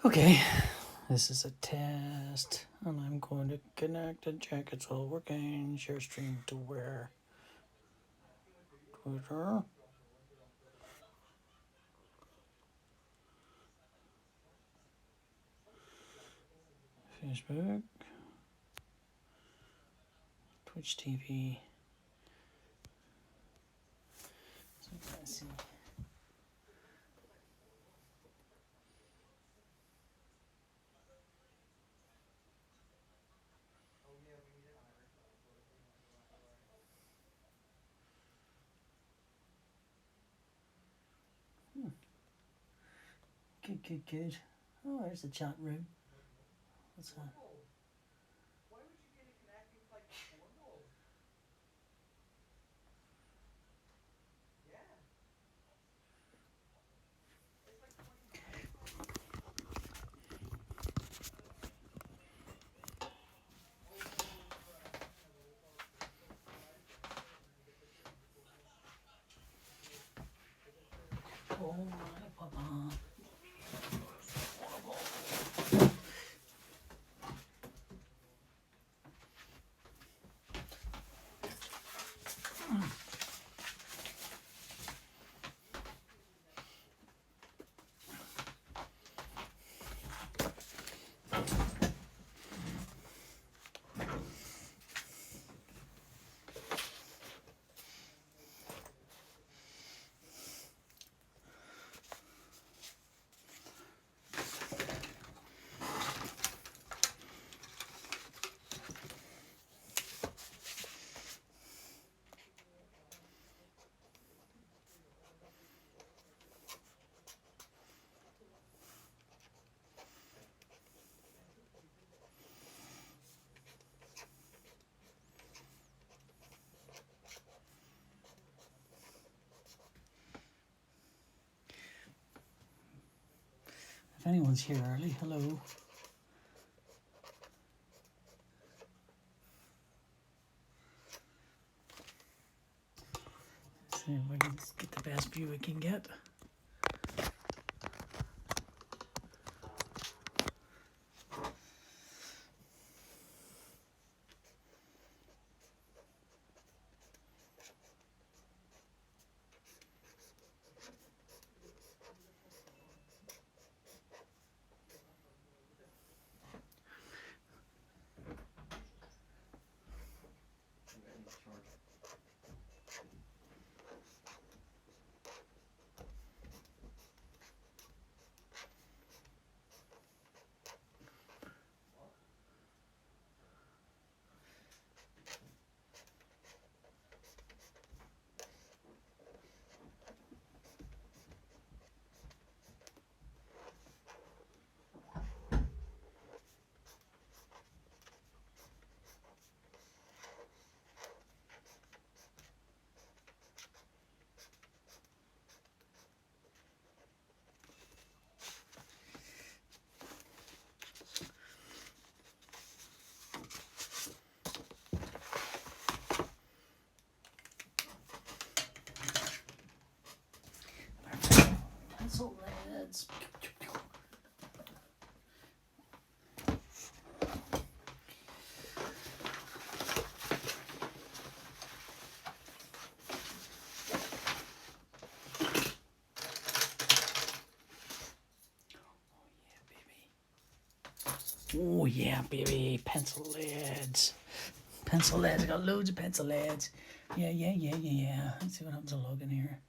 Okay, this is a test, and I'm going to connect and check it's all working. Share stream to where? Twitter. Facebook. Twitch TV. So let's see. Good. Oh, there's the chat room. What's that? Oh my papa. If anyone's here early, hello. Let's see if we can get the best view we can get. Pencil lids. Oh yeah, baby. Pencil lids. Pencil lids. I got loads of pencil lids. Yeah. Let's see what happens to login here.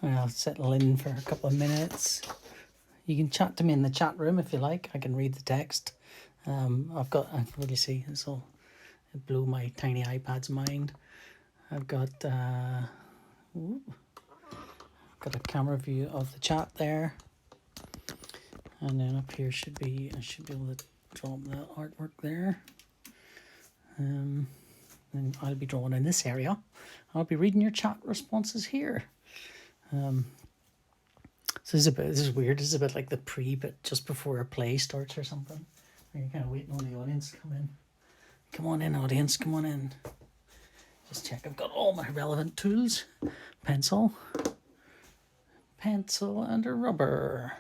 I'll settle in for a couple of minutes. You can chat to me in the chat room if you like. I can read the text. I can really see this will blow my tiny iPad's mind. I've got a camera view of the chat there, and then up here I should be able to draw the artwork there. And I'll be drawing in this area. I'll be reading your chat responses here. So this is weird. This is a bit like the pre-bit just before a play starts or something. You're kind of waiting on the audience to come in. Come on in, audience. Come on in. Just check. I've got all my relevant tools. Pencil, and a rubber,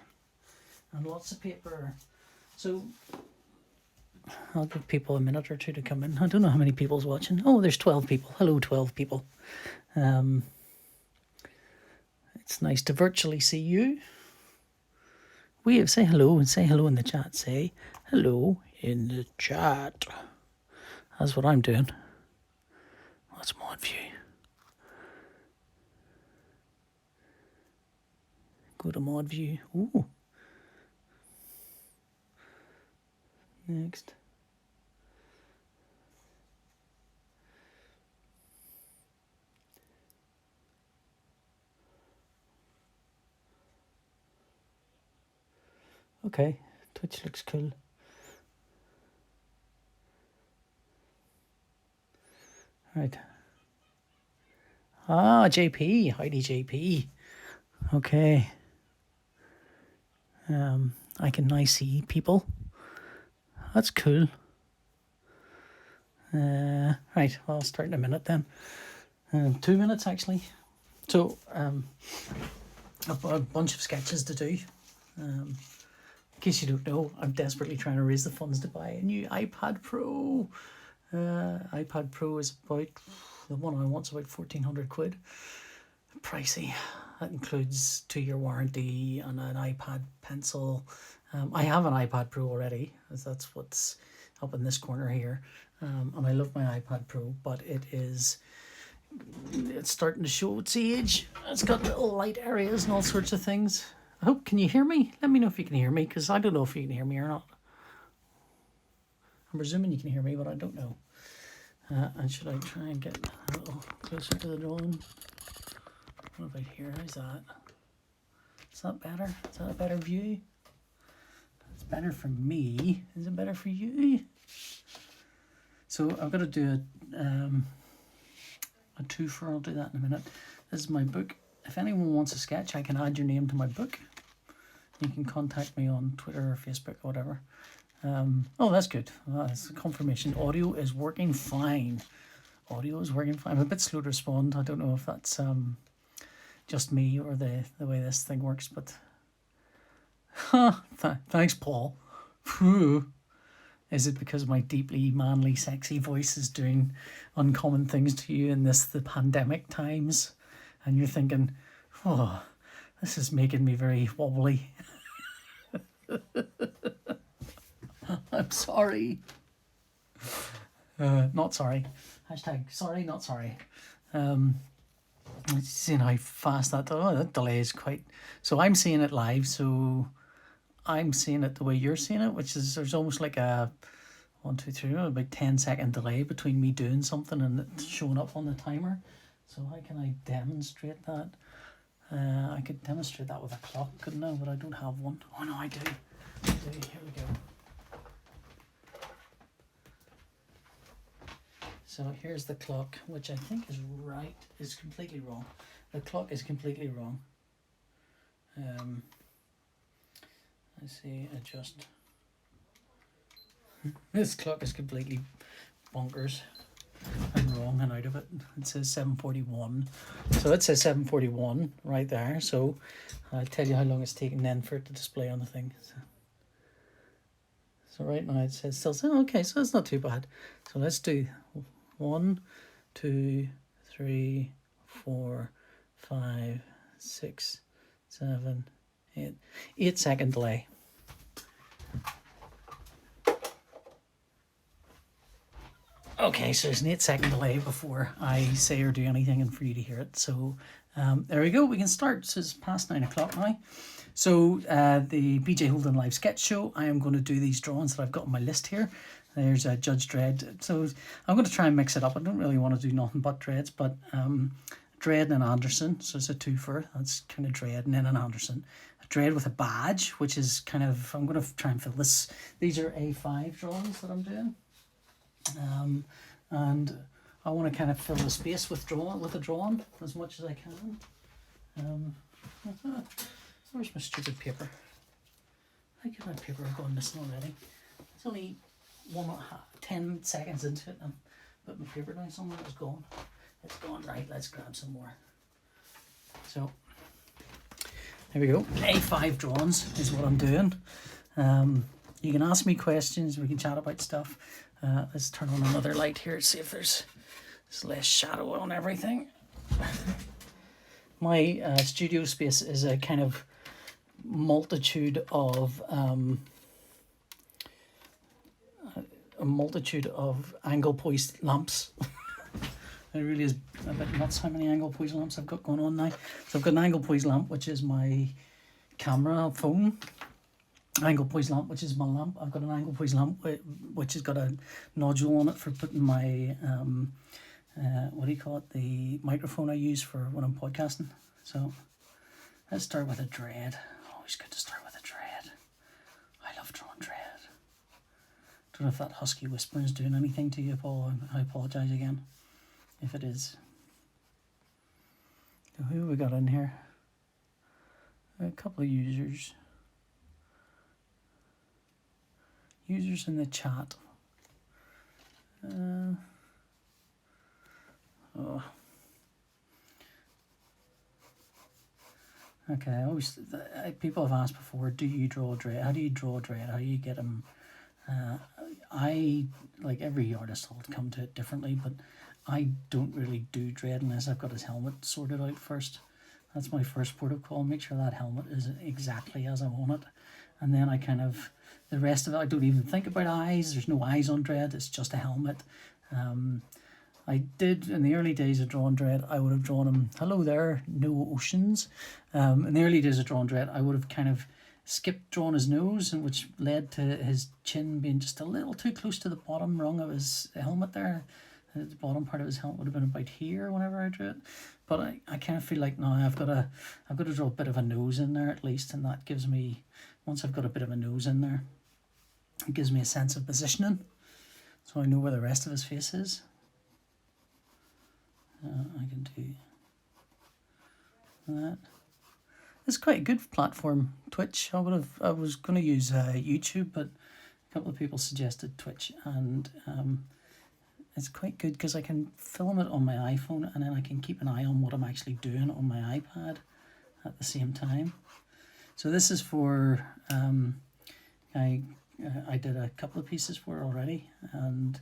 and lots of paper. So I'll give people a minute or two to come in. I don't know how many people's watching. Oh, there's 12 people. Hello, 12 people. It's nice to virtually see you. Say hello and say hello in the chat. Say hello in the chat. That's what I'm doing. That's mod view. Go to mod view. Ooh. Next. Okay, Twitch looks cool. Right. Ah, JP. Heidi JP. Okay. I can now see people. That's cool. Right, well, I'll start in a minute then. 2 minutes, actually. So, I've got a bunch of sketches to do. In case you don't know, I'm desperately trying to raise the funds to buy a new iPad Pro. iPad Pro is about, the one I want's about 1,400 quid. Pricey. That includes 2-year warranty and an iPad pencil. I have an iPad Pro already, as that's what's up in this corner here. And I love my iPad Pro, but it's starting to show its age. It's got little light areas and all sorts of things. I hope, can you hear me? Let me know if you can hear me, because I don't know if you can hear me or not. I'm presuming you can hear me, but I don't know. And should I try and get a little closer to the drawing? What about here? How's that? Is that better? Is that a better view? It's better for me. Is it better for you? So I've got to do a twofer. I'll do that in a minute. This is my book. If anyone wants a sketch, I can add your name to my book. You can contact me on Twitter or Facebook or whatever. Oh, that's good. That's confirmation. Audio is working fine. Audio is working fine. I'm a bit slow to respond. I don't know if that's just me or the way this thing works, but thanks, Paul. Phew. Is it because my deeply manly, sexy voice is doing uncommon things to you in the pandemic times, and you're thinking, oh, this is making me very wobbly. I'm sorry. Not sorry. Hashtag sorry, not sorry. Seeing how fast that delay is quite. So I'm seeing it live, so I'm seeing it the way you're seeing it, which is there's almost like a 1, 2, 3, about 10-second delay between me doing something and it showing up on the timer. So how can I demonstrate that? I could demonstrate that with a clock, couldn't I? But I don't have one. Oh no, I do. Here we go. So here's the clock, which I think is right, is completely wrong. The clock is completely wrong. Let's see, adjust. This clock is completely bonkers and wrong and out of it. It says 7:41. So it says 7:41 right there. So I'll tell you how long it's taken then for it to display on the thing. So right now it says still, okay, so it's not too bad. So let's do 1, 2, 3, 4, 5, 6, 7, 8. 8-second delay. Okay, so there's an 8-second delay before I say or do anything and for you to hear it. So there we go, we can start. So it's past 9 o'clock now. So the BJ Holden live sketch show, I am going to do these drawings that I've got on my list here. There's Judge Dredd. So I'm going to try and mix it up. I don't really want to do nothing but Dredds, but Dredd and Anderson. So it's a twofer. That's kind of Dredd and then an Anderson. A Dredd with a badge, which is kind of, I'm going to try and fill this. These are A5 drawings that I'm doing. And I want to kind of fill the space with a drawing as much as I can. Where's my stupid paper? How could my paper have gone missing already? It's only 10 seconds into it and put my paper down somewhere. It's gone. It's gone. Right, let's grab some more. So there we go. A5 drawings is what I'm doing. You can ask me questions. We can chat about stuff. Let's turn on another light here to see if there's less shadow on everything. My studio space is a kind of multitude of angle poised lamps. It really is a bit nuts how many angle poised lamps I've got going on now. So I've got an angle poised lamp, which is my camera phone. Angle poised lamp, which is my lamp. I've got an angle poised lamp which has got a nodule on it for putting my what do you call it, the microphone I use for when I'm podcasting. So let's start with a Dredd. Always good to start with a Dredd. I love drawing Dredd. Don't know if that husky whispering is doing anything to you, Paul. I apologise again if it is. So who have we got in here? A couple of users. Users in the chat. Okay, people have asked before, do you draw Dredd? How do you draw Dredd? How do you get them? I, like every artist, will come to it differently, but I don't really do Dredd unless I've got his helmet sorted out first. That's my first protocol. Make sure that helmet is exactly as I want it. And then I kind of, the rest of it, I don't even think about eyes. There's no eyes on Dredd. It's just a helmet. I did, in the early days of drawing Dredd, I would have drawn him, hello there, no oceans. In the early days of drawing Dredd, I would have kind of skipped drawing his nose, and which led to his chin being just a little too close to the bottom rung of his helmet there. The bottom part of his helmet would have been about here whenever I drew it. But I kind of feel like now I've got to draw a bit of a nose in there at least, and that gives me, once I've got a bit of a nose in there, it gives me a sense of positioning, so I know where the rest of his face is. I can do that. It's quite a good platform, Twitch. I was going to use YouTube, but couple of people suggested Twitch, and it's quite good because I can film it on my iPhone, and then I can keep an eye on what I'm actually doing on my iPad at the same time. So this is for I did a couple of pieces for it already, and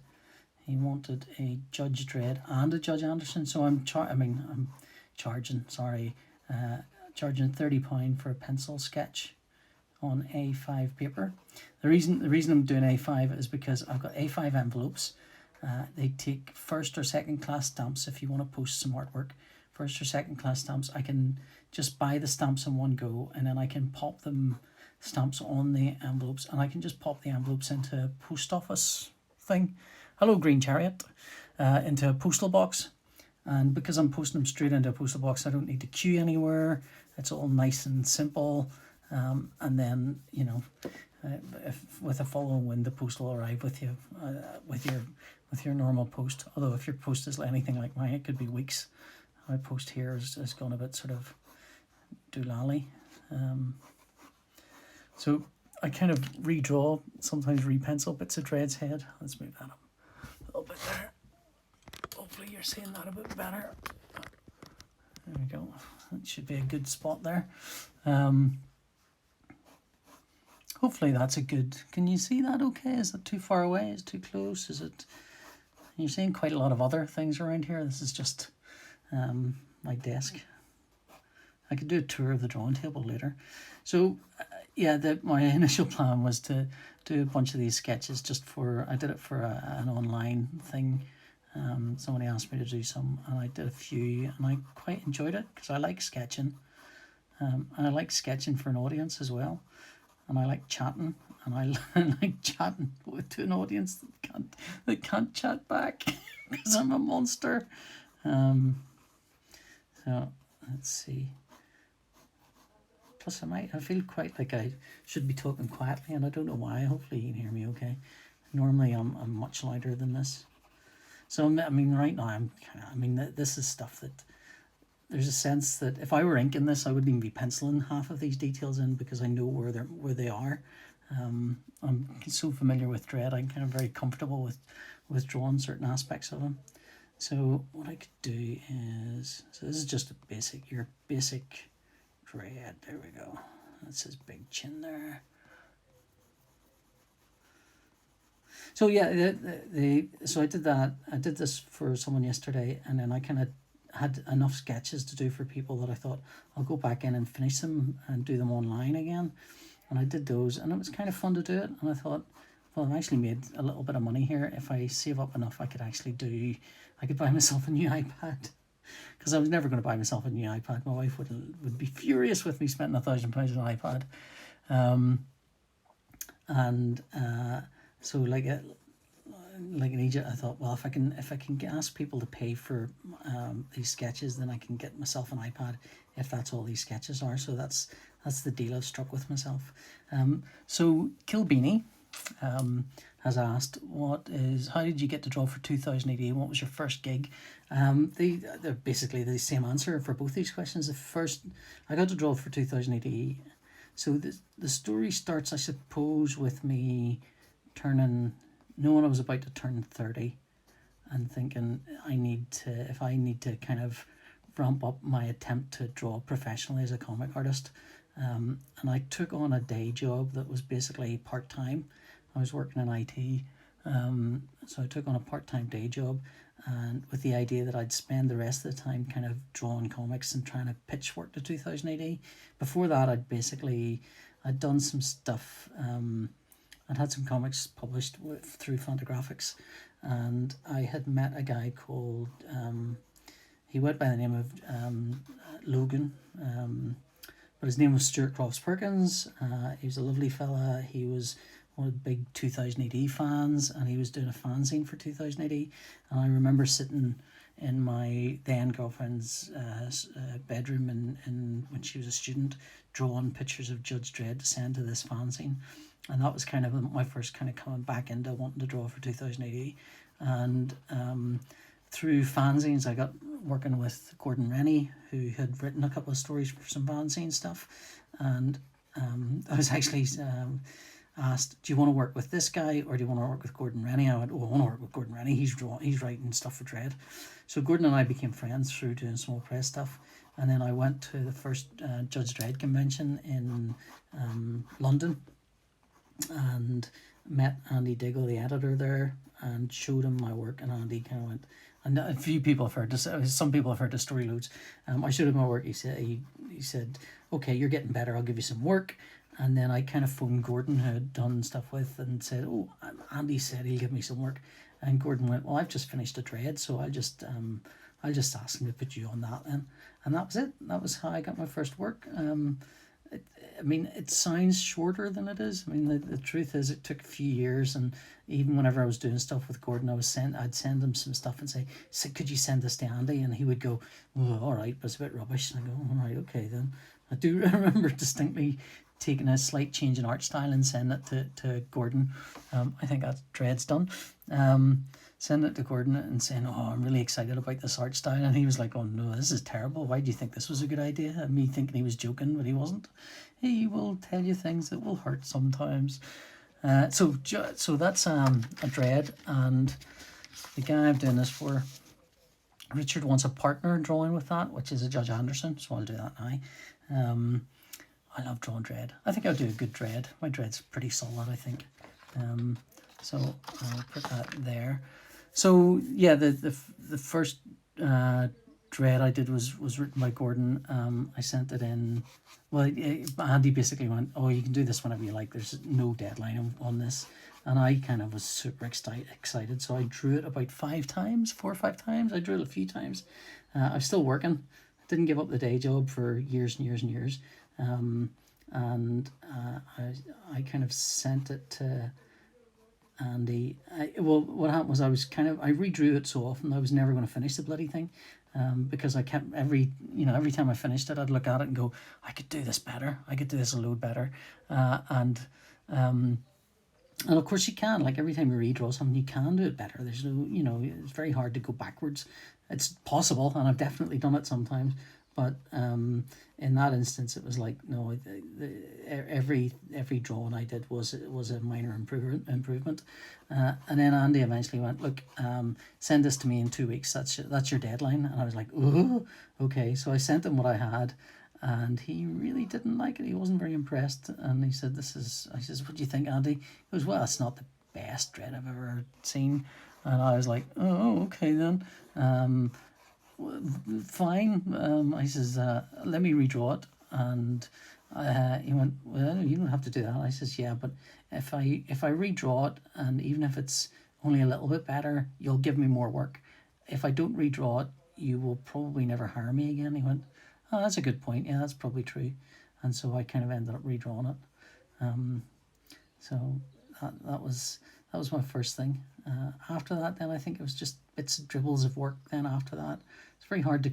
he wanted a Judge Dredd and a Judge Anderson. So I'm charging £30 for a pencil sketch on A5 paper. The reason I'm doing A5 is because I've got A5 envelopes. They take first or second class stamps. If you want to post some artwork, first or second class stamps, I can just buy the stamps in one go, and then I can pop them stamps on the envelopes, and I can just pop the envelopes into a post office thing. Hello, Green Chariot. Into a postal box. And because I'm posting them straight into a postal box, I don't need to queue anywhere. It's all nice and simple. And then, you know, if with a following wind, the post will arrive with you, with your normal post. Although if your post is anything like mine, it could be weeks. My post here has gone a bit sort of doolally. So I kind of redraw, sometimes repencil bits of Dredd's head. Let's move that up a little bit there. Hopefully you're seeing that a bit better. There we go. That should be a good spot there. Hopefully that's a good... Can you see that okay? Is it too far away? Is it too close? Is it... You're seeing quite a lot of other things around here. This is just my desk. I could do a tour of the drawing table later. So, yeah, my initial plan was to do a bunch of these sketches just for... I did it for an online thing. Somebody asked me to do some, and I did a few, and I quite enjoyed it because I like sketching. And I like sketching for an audience as well. And I like chatting, and I like chatting to an audience that can't chat back because I'm a monster. So let's see. Plus, I feel quite like I should be talking quietly, and I don't know why. Hopefully, you can hear me okay. Normally, I'm much louder than this. So I mean, right now this is stuff that there's a sense that if I were inking this, I wouldn't even be penciling half of these details in because I know where they are. I'm so familiar with Dredd, I'm kind of very comfortable with drawing certain aspects of them. So what I could do is, so this is just your basic Dredd. There we go. That's his big chin there. So yeah, so I did that. I did this for someone yesterday, and then I kind of had enough sketches to do for people that I thought I'll go back in and finish them and do them online again. And I did those, and it was kind of fun to do it. And I thought, well, I've actually made a little bit of money here. If I save up enough, I could buy myself a new iPad. Because I was never going to buy myself a new iPad. My wife would be furious with me spending £1,000 on an iPad. So like in Egypt, I thought, well, if I can ask people to pay for these sketches, then I can get myself an iPad if that's all these sketches are. So that's the deal I've struck with myself. So Kilbeanie has asked, how did you get to draw for 2000 AD? What was your first gig? They're basically the same answer for both these questions. The first, I got to draw for 2000 AD. So the story starts, I suppose, with me knowing I was about to turn 30 and thinking if I need to kind of ramp up my attempt to draw professionally as a comic artist. And I took on a day job that was basically part-time. I was working in IT, so I took on a part-time day job, and with the idea that I'd spend the rest of the time kind of drawing comics and trying to pitch work to 2000 AD. Before that, I'd done some stuff. I'd had some comics published through Fantagraphics, and I had met a guy called, he went by the name of Logan, but his name was Stuart Crofts Perkins. He was a lovely fella. He was one of the big 2000 AD fans, and he was doing a fanzine for 2000 AD. And I remember sitting in my then girlfriend's bedroom and when she was a student, drawing pictures of Judge Dredd to send to this fanzine. And that was kind of my first kind of coming back into wanting to draw for 2000 AD. And through fanzines, I got working with Gordon Rennie, who had written a couple of stories for some fanzine stuff. And I was actually, asked, do you want to work with this guy or do you want to work with Gordon Rennie? I went, oh, I want to work with Gordon Rennie. He's writing stuff for Dread. So Gordon and I became friends through doing small press stuff. And then I went to the first Judge Dredd convention in London and met Andy Diggle, the editor there, and showed him my work. And Andy kind of went, and a few people have heard this. Some people have heard this story loads. I showed him my work. He said, okay, you're getting better. I'll give you some work. And then I kind of phoned Gordon, who had done stuff with, and said, oh, Andy said he'll give me some work. And Gordon went, well, I've just finished a Dread, so I'll just ask him to put you on that then. And that was it. That was how I got my first work. It sounds shorter than it is. The truth is it took a few years, and even whenever I was doing stuff with Gordon, I'd send him some stuff and say, could you send this to Andy? And he would go, oh, all right, but it's a bit rubbish. And I go, all right, okay then. I do remember distinctly taking a slight change in art style and sending it to Gordon. I think that Dread's done. Sending it to Gordon and saying, oh, I'm really excited about this art style. And he was like, oh no, this is terrible. Why do you think this was a good idea? And me thinking he was joking, but he wasn't. He will tell you things that will hurt sometimes. So that's a Dread, and the guy I'm doing this for, Richard wants a partner drawing with that, which is a Judge Anderson, so I'll do that now. I love drawing Dread. I think I'll do a good Dread. My Dread's pretty solid, I think. So I'll put that there. So yeah, the first Dread I did was written by Gordon. I sent it in. Well, Andy basically went, oh, you can do this whenever you like. There's no deadline on this. And I kind of was super excited. So I drew it about 4 or 5 times. I drew it a few times. I was still working. I didn't give up the day job for years and years and years. I kind of sent it to Andy. What happened was I redrew it so often I was never going to finish the bloody thing, because I kept every time I finished it I'd look at it and go, I could do this better. I could do this a load better, and of course you can. Like every time you redraw something, you can do it better. There's no, it's very hard to go backwards. It's possible, and I've definitely done it sometimes. But in that instance, it was like, no, every drawing I did was a minor improvement. And then Andy eventually went, look, send this to me in 2 weeks. That's your deadline. And I was like, oh, okay. So I sent him what I had, and he really didn't like it. He wasn't very impressed. And he said, I says, what do you think, Andy? He goes, well, it's not the best Dread I've ever seen. And I was like, oh, okay then. Fine. I says, let me redraw it. And he went, well, you don't have to do that. I says, yeah, but if I redraw it, and even if it's only a little bit better, you'll give me more work. If I don't redraw it, you will probably never hire me again. He went, oh, that's a good point. Yeah, that's probably true. And so I kind of ended up redrawing it. So that was my first thing. After that, then I think it was just bits and dribbles of work. Then after that, it's very hard to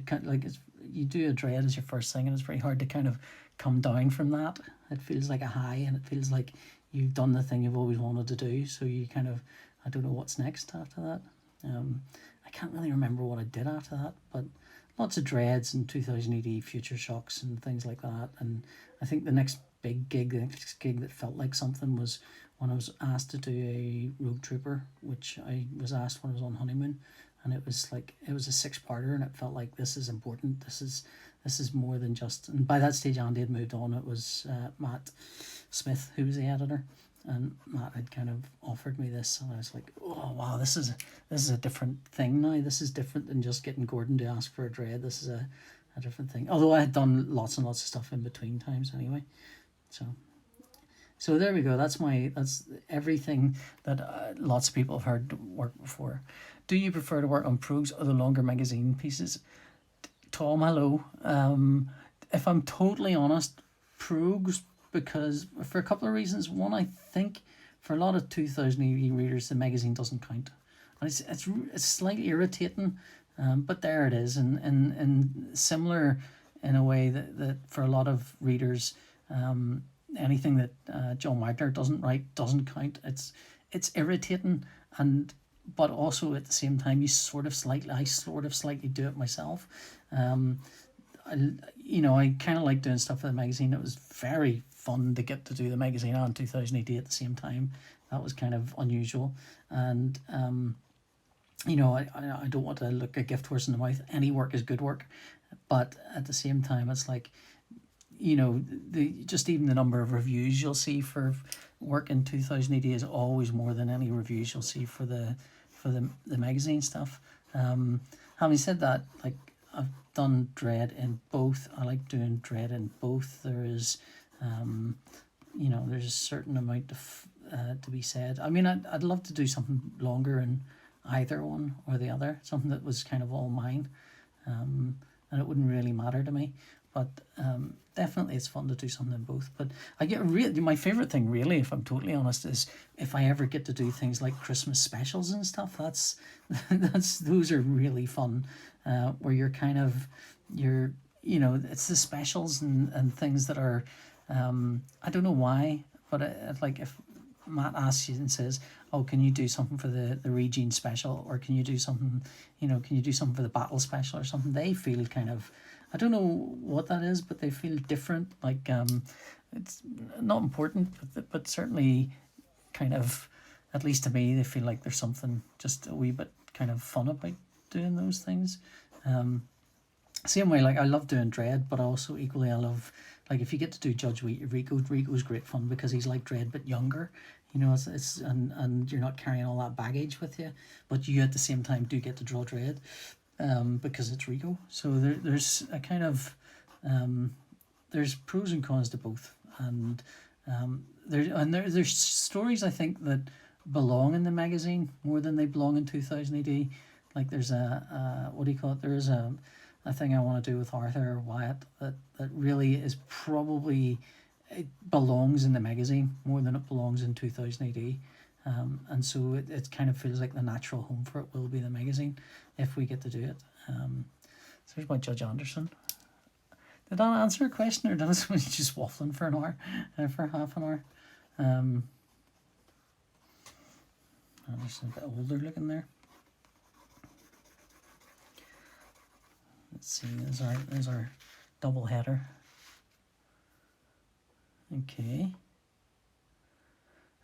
you do a Dread as your first thing, and it's very hard to kind of come down from that. It feels like a high, and it feels like you've done the thing you've always wanted to do. So you kind of, I don't know what's next after that. I can't really remember what I did after that, but lots of Dreads and 2000 AD Future Shocks and things like that. And I think the next gig that felt like something was when I was asked to do a Rogue Trooper, which I was asked when I was on honeymoon, and it was a 6-parter, and it felt like this is important. This is more than just. And by that stage, Andy had moved on. It was Matt Smith who was the editor, and Matt had kind of offered me this, and I was like, oh wow, this is a different thing now. This is different than just getting Gordon to ask for a Dread. This is a different thing. Although I had done lots and lots of stuff in between times anyway, So there we go. That's everything that lots of people have heard work before. Do you prefer to work on prose or the longer magazine pieces? Tom, hello. If I'm totally honest, prose, because for a couple of reasons. One, I think for a lot of 2000 AD readers, the magazine doesn't count. And it's slightly irritating, but there it is. And similar in a way that for a lot of readers, anything that John Wagner doesn't write doesn't count. It's irritating, but also at the same time I sort of slightly do it myself. I kind of like doing stuff for the magazine. It was very fun to get to do the magazine and 2000 AD at the same time. That was kind of unusual. And I don't want to look a gift horse in the mouth. Any work is good work, but at the same time, it's like, the just even the number of reviews you'll see for work in 2000 AD is always more than any reviews you'll see for the magazine stuff. Having said that, like, I've done Dread in both. I like doing Dread in both. There is, there's a certain amount of to be said. I mean, I'd love to do something longer in either one or the other, something that was kind of all mine, and it wouldn't really matter to me. But definitely it's fun to do something in both. But I get really, my favorite thing really, if I'm totally honest, is if I ever get to do things like Christmas specials and stuff. Those are really fun, where you're kind of, it's the specials and things that are, I don't know why, but like if Matt asks you and says, "Oh, can you do something for the Regine special, or can you do something, for the Battle special or something?" They feel kind of, I don't know what that is, but they feel different. Like, it's not important, but certainly kind of, at least to me, they feel like there's something just a wee bit kind of fun about doing those things. Same way, like, I love doing Dread, but also equally I love, like, if you get to do Judge Rico's great fun because he's like Dread but younger. And you're not carrying all that baggage with you, but you at the same time do get to draw Dread, because it's Rico. So there's a kind of, there's pros and cons to both, and there's stories I think that belong in the magazine more than they belong in 2000 AD. Like, there's a what do you call it? There is a thing I want to do with Arthur Wyatt that really is probably, it belongs in the magazine more than it belongs in 2000 AD. And so it kind of feels like the natural home for it will be the magazine if we get to do it. So here's my Judge Anderson. Did that answer a question, or did I just waffling for an hour, for half an hour? Just a bit older looking there. Let's see, there's our double header. Okay.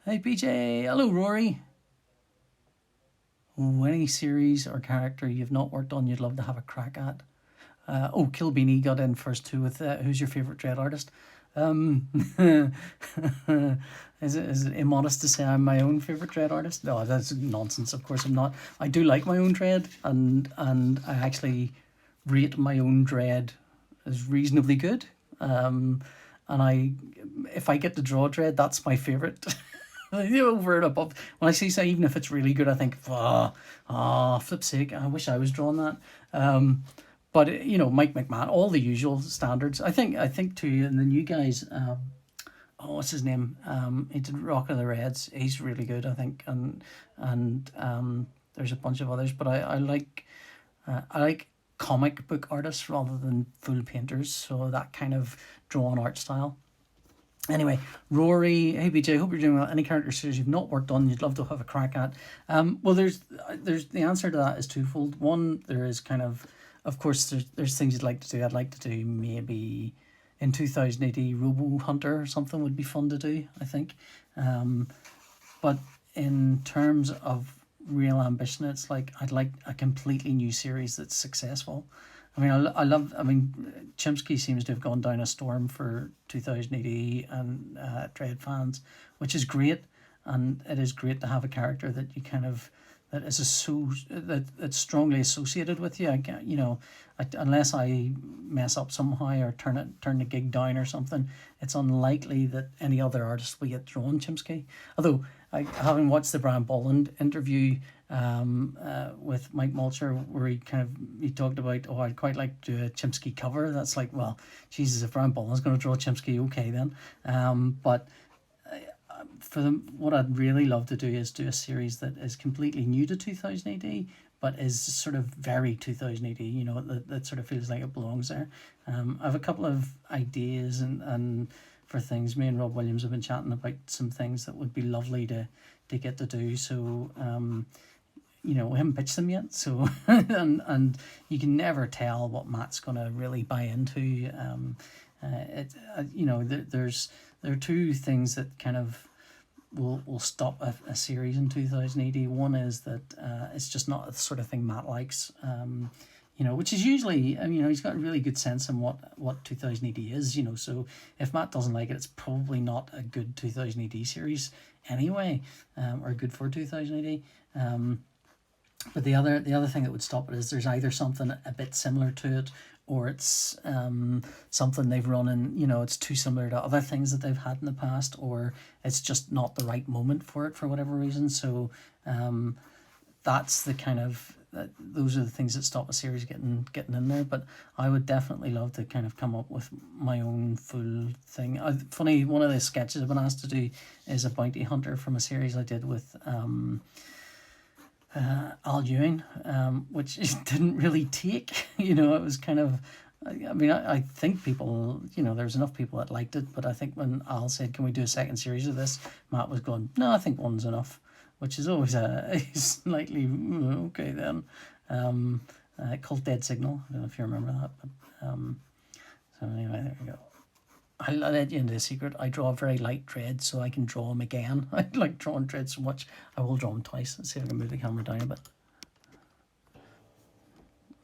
Hey BJ, hello Rory. Any series or character you've not worked on you'd love to have a crack at? Kilbeanie got in first too with who's your favourite Dread artist? Is it immodest to say I'm my own favourite Dread artist? No, that's nonsense. Of course I'm not. I do like my own Dread, and I actually rate my own Dread as reasonably good. And if I get to draw Dread, that's my favourite. Over and above. When I see so, even if it's really good, I think, flip's sake, I wish I was drawing that. But Mike McMahon, all the usual standards. I think too, and the new guys. What's his name? He did Rock of the Reds. He's really good, I think, and there's a bunch of others. But I like comic book artists rather than full painters. So that kind of drawn art style. Anyway, Rory, hey BJ, hope you're doing well. Any character series you've not worked on you'd love to have a crack at? Well, there's the answer to that is twofold. One, there is kind of course, there's things you'd like to do. I'd like to do maybe in 2000 AD Robo Hunter or something would be fun to do, I think. But in terms of real ambition, it's like I'd like a completely new series that's successful. I mean, Chimsky seems to have gone down a storm for 2000 AD and Dread fans, which is great, and it is great to have a character that you kind of that's strongly associated with you. Unless I mess up somehow or turn the gig down or something, it's unlikely that any other artist will get drawn Chimsky. Although having watched the Brian Bolland interview with Mike Mulcher, where he talked about, I'd quite like to do a Chimsky cover. That's like, well, Jesus, if Brian Bolland's going to draw Chimsky, okay then. But for them, what I'd really love to do is do a series that is completely new to 2000 AD, but is sort of very 2000 AD, that sort of feels like it belongs there. I have a couple of ideas and for things. Me and Rob Williams have been chatting about some things that would be lovely to get to do. So, we haven't pitched them yet, so and you can never tell what Matt's going to really buy into. There are two things that kind of will stop a series in 2080. One is that it's just not the sort of thing Matt likes. Which is usually, he's got a really good sense in what 2080 is, so if Matt doesn't like it, it's probably not a good 2080 series anyway, or good for 2080. But the other thing that would stop it is there's either something a bit similar to it, or it's something they've run in, it's too similar to other things that they've had in the past, or it's just not the right moment for it for whatever reason. So that's the kind of, those are the things that stop a series getting in there. But I would definitely love to kind of come up with my own full thing. Funny, one of the sketches I've been asked to do is a bounty hunter from a series I did with Al Ewing, which didn't really take. It was kind of, I think people, there's enough people that liked it, but I think when Al said, can we do a second series of this, Matt was going, no, I think one's enough, which is always a slightly, okay then. Called Dead Signal, I don't know if you remember that, but so anyway, there we go. I'll let you into a secret. I draw very light dread, so I can draw them again. I like drawing dread so much, I will draw them twice. Let's see if I can move the camera down a bit.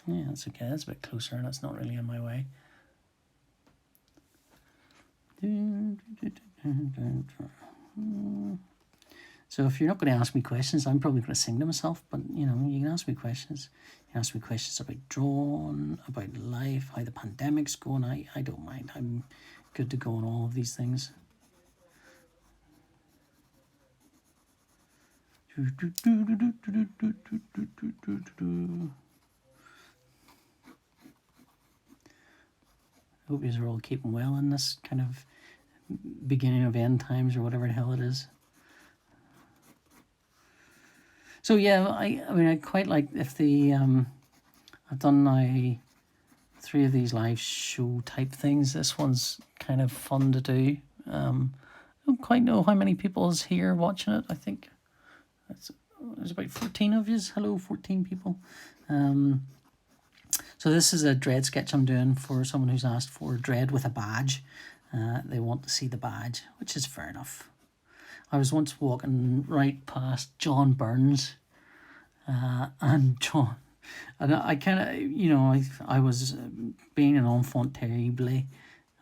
Yeah, that's okay. That's a bit closer, and it's not really in my way. So if you're not going to ask me questions, I'm probably going to sing to myself, but you can ask me questions. You can ask me questions about drawing, about life, how the pandemic's going. I don't mind. I'm good to go on all of these things. Hope you're all keeping well in this kind of beginning of end times, or whatever the hell it is. So yeah, I quite like if the I've done now 3 of these live show type things. This one's kind of fun to do. I don't quite know how many people is here watching it. I think there's about 14 of you. Hello, 14 people. So this is a dread sketch I'm doing for someone who's asked for dread with a badge. They want to see the badge, which is fair enough. I was once walking right past John Burns, and John, and I kind of, I was being an enfant terrible.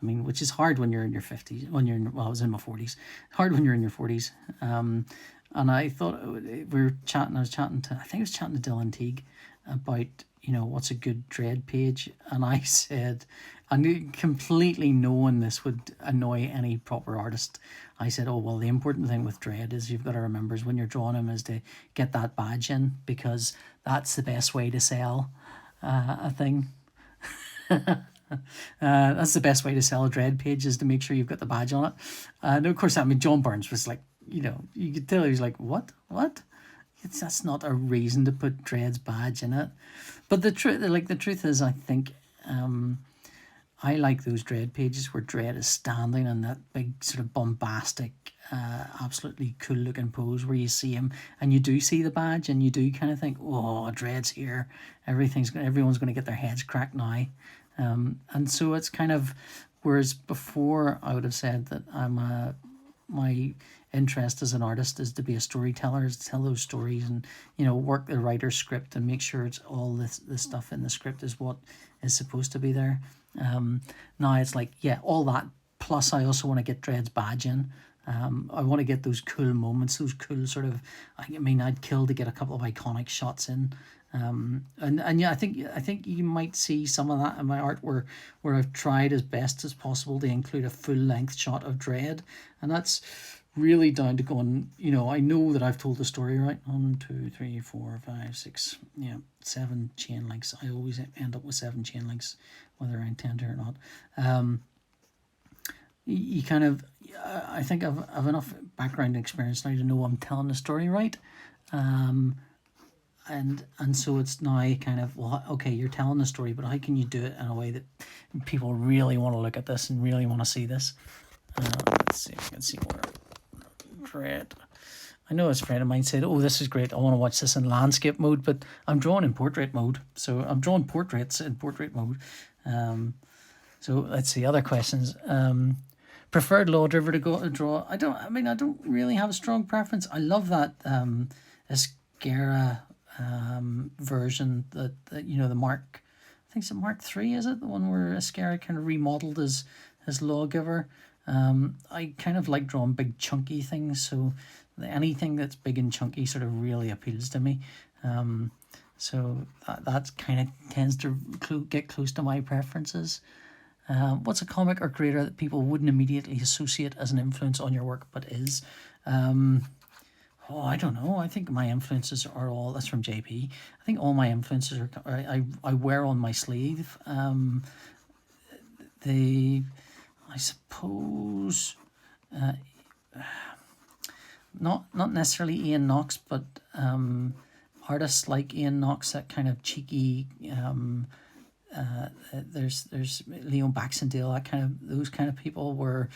Which is hard when you're in your 50s, I was in my 40s, hard when you're in your 40s. And I thought I was chatting to Dylan Teague about, what's a good dread page. And I said, I knew, completely knowing this would annoy any proper artist, I said, oh, well, the important thing with dread is you've got to remember is when you're drawing him is to get that badge in, because that's the best way to sell a thing. That's the best way to sell a dread page, is to make sure you've got the badge on it. And of course, John Burns was like, you could tell he was like, what? That's not a reason to put dread's badge in it. But the truth is, I think I like those dread pages where dread is standing in that big sort of bombastic, absolutely cool looking pose where you see him and you do see the badge and you do kind of think, oh, dread's here. Everyone's going to get their heads cracked now. And so it's kind of, whereas before I would have said that my interest as an artist is to be a storyteller, is to tell those stories and, work the writer's script and make sure it's all this stuff in the script is what is supposed to be there. Now it's like, yeah, all that, plus I also want to get dread's badge in. I want to get those cool moments, those cool sort of, I'd kill to get a couple of iconic shots in. And yeah, I think you might see some of that in my art where I've tried as best as possible to include a full length shot of dread, and that's really down to going, I know that I've told the story right. 1, 2, 3, 4, 5, 6, 7 chain links. I always end up with 7 chain links, whether I intend to or not. You kind of, I think I've enough background experience now to know I'm telling the story right. And so it's now kind of, well, okay, you're telling the story, but how can you do it in a way that people really want to look at this and really want to see this? Let's see if I can see more dread. I know a friend of mine said, "Oh, this is great. I want to watch this in landscape mode," but I'm drawing in portrait mode, so I'm drawing portraits in portrait mode. So let's see other questions. Preferred law driver to go to draw. I don't really have a strong preference. I love that Esquerra version that the Mark. I think it's a Mark III, is it? The one where Esquerra kind of remodeled his lawgiver. I kind of like drawing big chunky things, so anything that's big and chunky sort of really appeals to me. So that kind of tends to get close to my preferences. What's a comic or creator that people wouldn't immediately associate as an influence on your work, but is? I don't know. I think my influences are all, that's from JP. I think all my influences are, I wear on my sleeve. I suppose, not necessarily Ian Knox, but artists like Ian Knox, that kind of cheeky, there's Leon Baxendale, those kind of people were,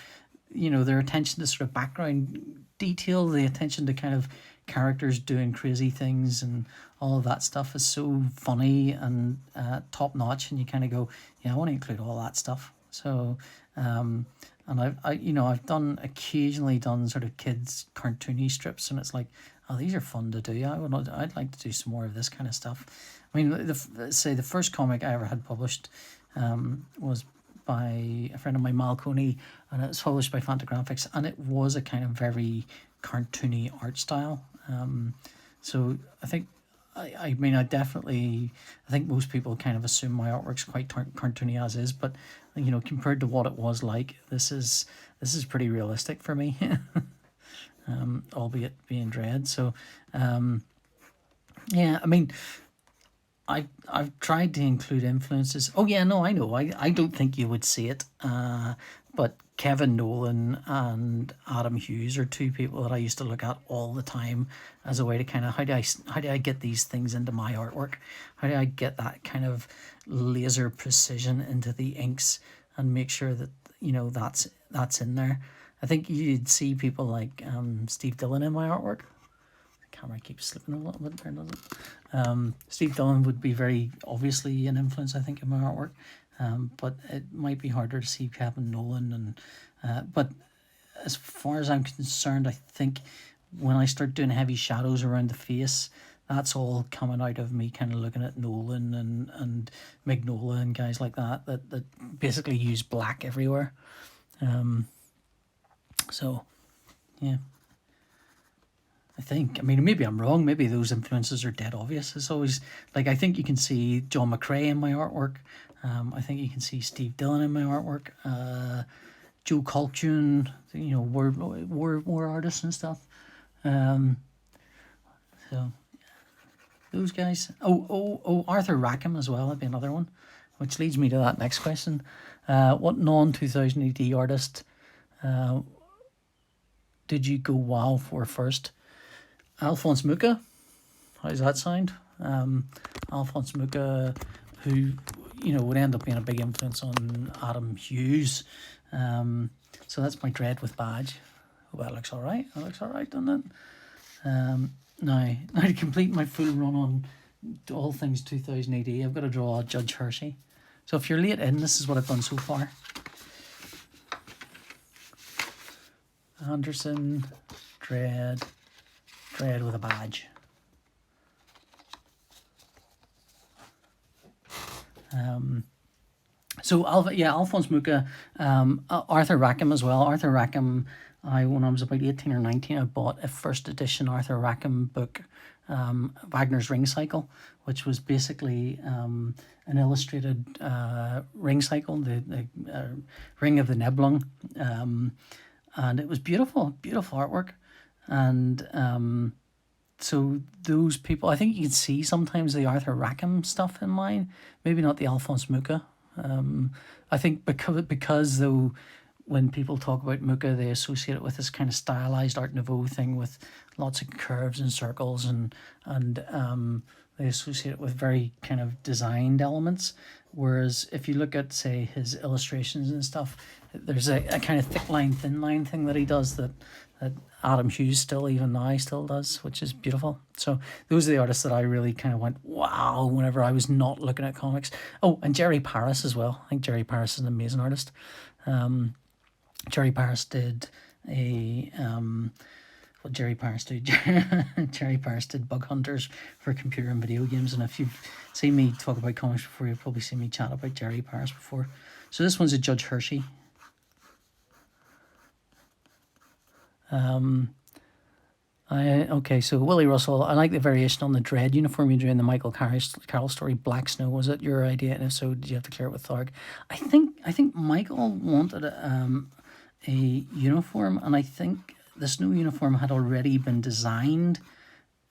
their attention to sort of background detail, the attention to kind of characters doing crazy things and all of that stuff is so funny and top notch, and you kind of go, yeah, I want to include all that stuff. So and I've occasionally done sort of kids cartoony strips, and it's like, oh, these are fun to do. I'd like to do some more of this kind of stuff. I mean, let's say the first comic I ever had published was by a friend of mine, Malconey, and it was published by Fantagraphics, and it was a kind of very cartoony art style. So I think, I think most people kind of assume my artwork's quite cartoony as is, but compared to what it was like, this is pretty realistic for me. Albeit being dread. So yeah, I mean, I've tried to include influences. Oh yeah, no, I know. I don't think you would see it. But Kevin Nolan and Adam Hughes are two people that I used to look at all the time as a way to kind of, how do I get these things into my artwork? How do I get that kind of laser precision into the inks and make sure that that's in there? I think you'd see people like Steve Dillon in my artwork. The camera keeps slipping a little bit there, doesn't it? Steve Dillon would be very obviously an influence, I think, in my artwork. But it might be harder to see Kevin Nolan. But as far as I'm concerned, I think when I start doing heavy shadows around the face, that's all coming out of me kind of looking at Nolan and Mignola and guys like that basically use black everywhere. So, yeah. I think, maybe I'm wrong. Maybe those influences are dead obvious. It's always, like, I think you can see John McCrae in my artwork. I think you can see Steve Dillon in my artwork. Joe Colquhoun, war artists and stuff. So, those guys. Arthur Rackham as well would be another one, which leads me to that next question. What non-2000 AD artist did you go wow for first? Alphonse Mucha. How does that sound? Alphonse Mucha, who would end up being a big influence on Adam Hughes. So that's my dread with badge. Hope that looks all right. That looks all right, doesn't it? Now to complete my full run on all things 2000 AD, I've got to draw Judge Hershey. So if you're late in, this is what I've done so far. Anderson, dread with a badge. Alphonse Mucha, Arthur Rackham as well. Arthur Rackham, when I was about 18 or 19, I bought a first edition Arthur Rackham book, Wagner's Ring Cycle, which was basically an illustrated ring cycle, the Ring of the Nibelung, and it was beautiful artwork. And so those people, I think you can see sometimes the Arthur Rackham stuff in mine, maybe not the Alphonse Mucha. I think because though when people talk about Mucha, they associate it with this kind of stylized Art Nouveau thing with lots of curves and circles, and they associate it with very kind of designed elements. Whereas if you look at, say, his illustrations and stuff, there's a kind of thick line, thin line thing that he does that Adam Hughes even now still does, which is beautiful. So those are the artists that I really kind of went, wow, whenever I was not looking at comics. Oh, and Jerry Paris as well. I think Jerry Paris is an amazing artist. Jerry Paris did what Jerry Paris did. Jerry Paris did Bug Hunters for computer and video games. And if you've seen me talk about comics before, you've probably seen me chat about Jerry Paris before. So this one's a Judge Hershey. Okay, so Willie Russell, I like the variation on the Dread uniform you drew in the Michael Carroll story, Black Snow. Was it your idea? And if so, did you have to clear it with Tharg? I think Michael wanted a uniform, and I think the snow uniform had already been designed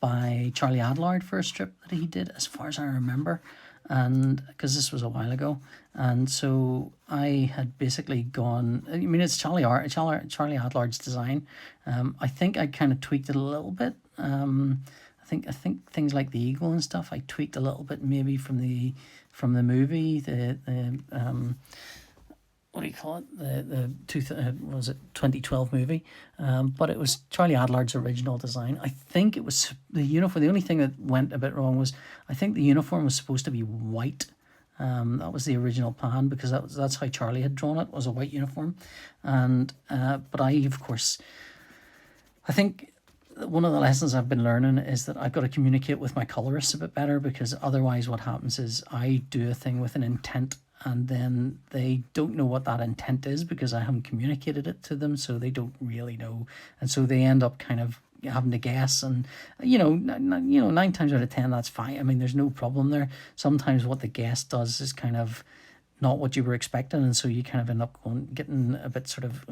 by Charlie Adlard for a strip that he did, as far as I remember, and because this was a while ago, and so I had basically gone. I mean, it's Charlie Adlard's design. I think I kind of tweaked it a little bit. I think things like the eagle and stuff I tweaked a little bit, maybe from the movie, the what do you call it? Was it 2012 movie? But it was Charlie Adlard's original design. I think it was the uniform. The only thing that went a bit wrong was I think the uniform was supposed to be white. That was the original plan, because that's how Charlie had drawn it, was a white uniform. And but I, of course, I think one of the lessons I've been learning is that I've got to communicate with my colorists a bit better, because otherwise what happens is I do a thing with an intent, and then they don't know what that intent is because I haven't communicated it to them, so they don't really know, and so they end up kind of having to guess. And 9 times out of 10 that's fine. I mean, there's no problem there. Sometimes what the guess does is kind of not what you were expecting, and so you kind of end up getting a bit sort of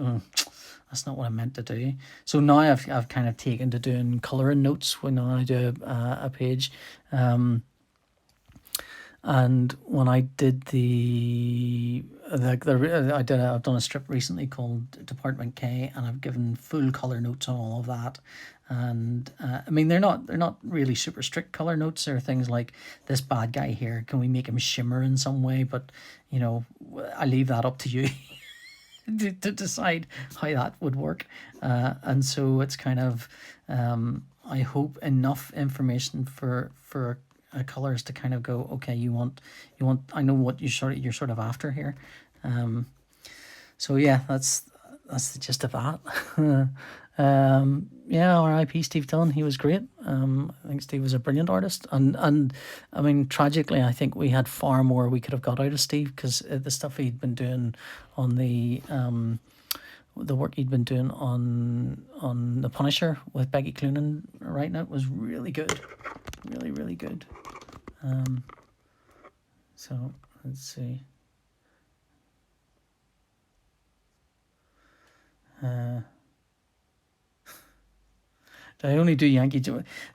that's not what I meant to do. So now I've kind of taken to doing colouring notes when I do a page. And when I did I've done a strip recently called Department K, and I've given full colour notes on all of that. And I mean, they're not really super strict colour notes. They're things like, this bad guy here, can we make him shimmer in some way? But I leave that up to you to decide how that would work. And so it's kind of I hope enough information for colors to kind of go, okay, you want I know what you're sort of after here. So yeah, that's the gist of that. R.I.P. Steve Dillon, he was great. I think Steve was a brilliant artist, and I mean, tragically, I think we had far more we could have got out of Steve, because the stuff he'd been doing on the work he'd been doing on The Punisher with Becky Cloonan writing it was really good. Really, really good. So let's see. I only do Yankee.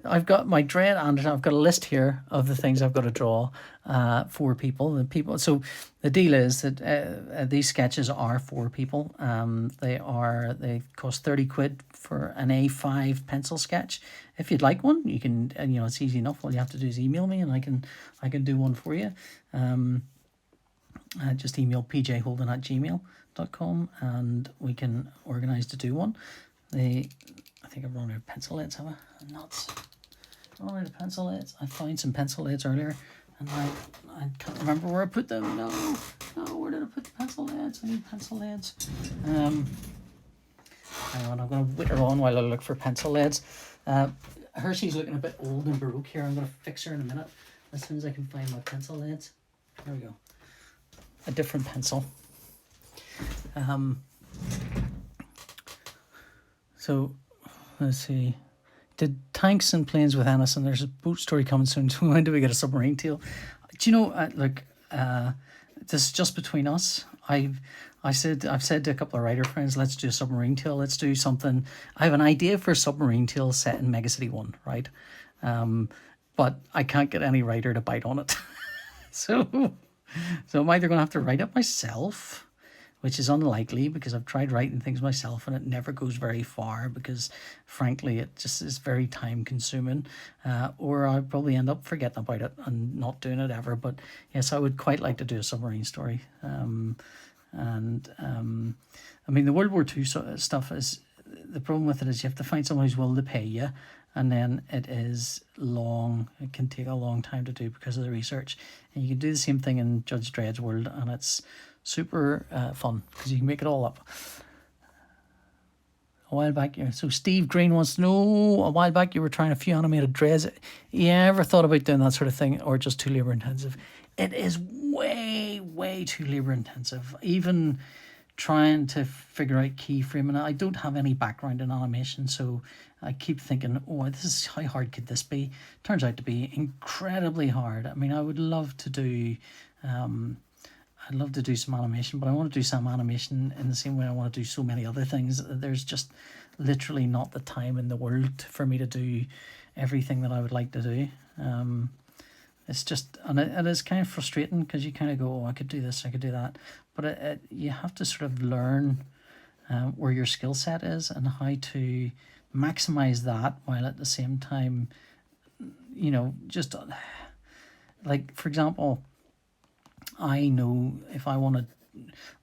I've got my Dread Anderson. I've got a list here of the things I've got to draw for people. So the deal is that these sketches are for people. They cost 30 quid for an A5 pencil sketch. If you'd like one, you can. And it's easy enough. All you have to do is email me, and I can do one for you. Just email pjholden@gmail.com, and we can organise to do one. I think I've run out of pencil heads, have I? I'm nuts. Run out of pencil heads. I found some pencil heads earlier, and I can't remember where I put them. No, where did I put the pencil heads? I need pencil heads. Hang on, I'm going to witter on while I look for pencil heads. Hershey's looking a bit old and baroque here. I'm going to fix her in a minute as soon as I can find my pencil heads. There we go. A different pencil. So let's see. Did Tanks and Planes with Ennis, and there's a boat story coming soon. So when do we get a submarine tale? Do you know? This is just between us. I've said to a couple of writer friends, let's do a submarine tale. Let's do something. I have an idea for a submarine tale set in Mega City 1, right? But I can't get any writer to bite on it. So I'm either going to have to write it myself, which is unlikely because I've tried writing things myself and it never goes very far because, frankly, it just is very time consuming. Or I'll probably end up forgetting about it and not doing it ever. But yes, I would quite like to do a submarine story. I mean, the World War II stuff is, the problem with it is you have to find someone who's willing to pay you, and then it is long. It can take a long time to do because of the research. And you can do the same thing in Judge Dredd's world, and it's super fun because you can make it all up. A while back, so Steve Green wants to know, a while back you were trying a few animated dreads. You ever thought about doing that sort of thing, or just too labour intensive? It is way too labour intensive. Even trying to figure out keyframing. I don't have any background in animation, so I keep thinking, oh, this is, how hard could this be? Turns out to be incredibly hard. I mean, I would love to do I'd love to do some animation, but I want to do some animation in the same way I want to do so many other things. There's just literally not the time in the world for me to do everything that I would like to do. It's just, and it is kind of frustrating because you kind of go, oh, I could do this, I could do that. But you have to sort of learn where your skill set is and how to maximize that while at the same time, just like, for example, I know if I want to,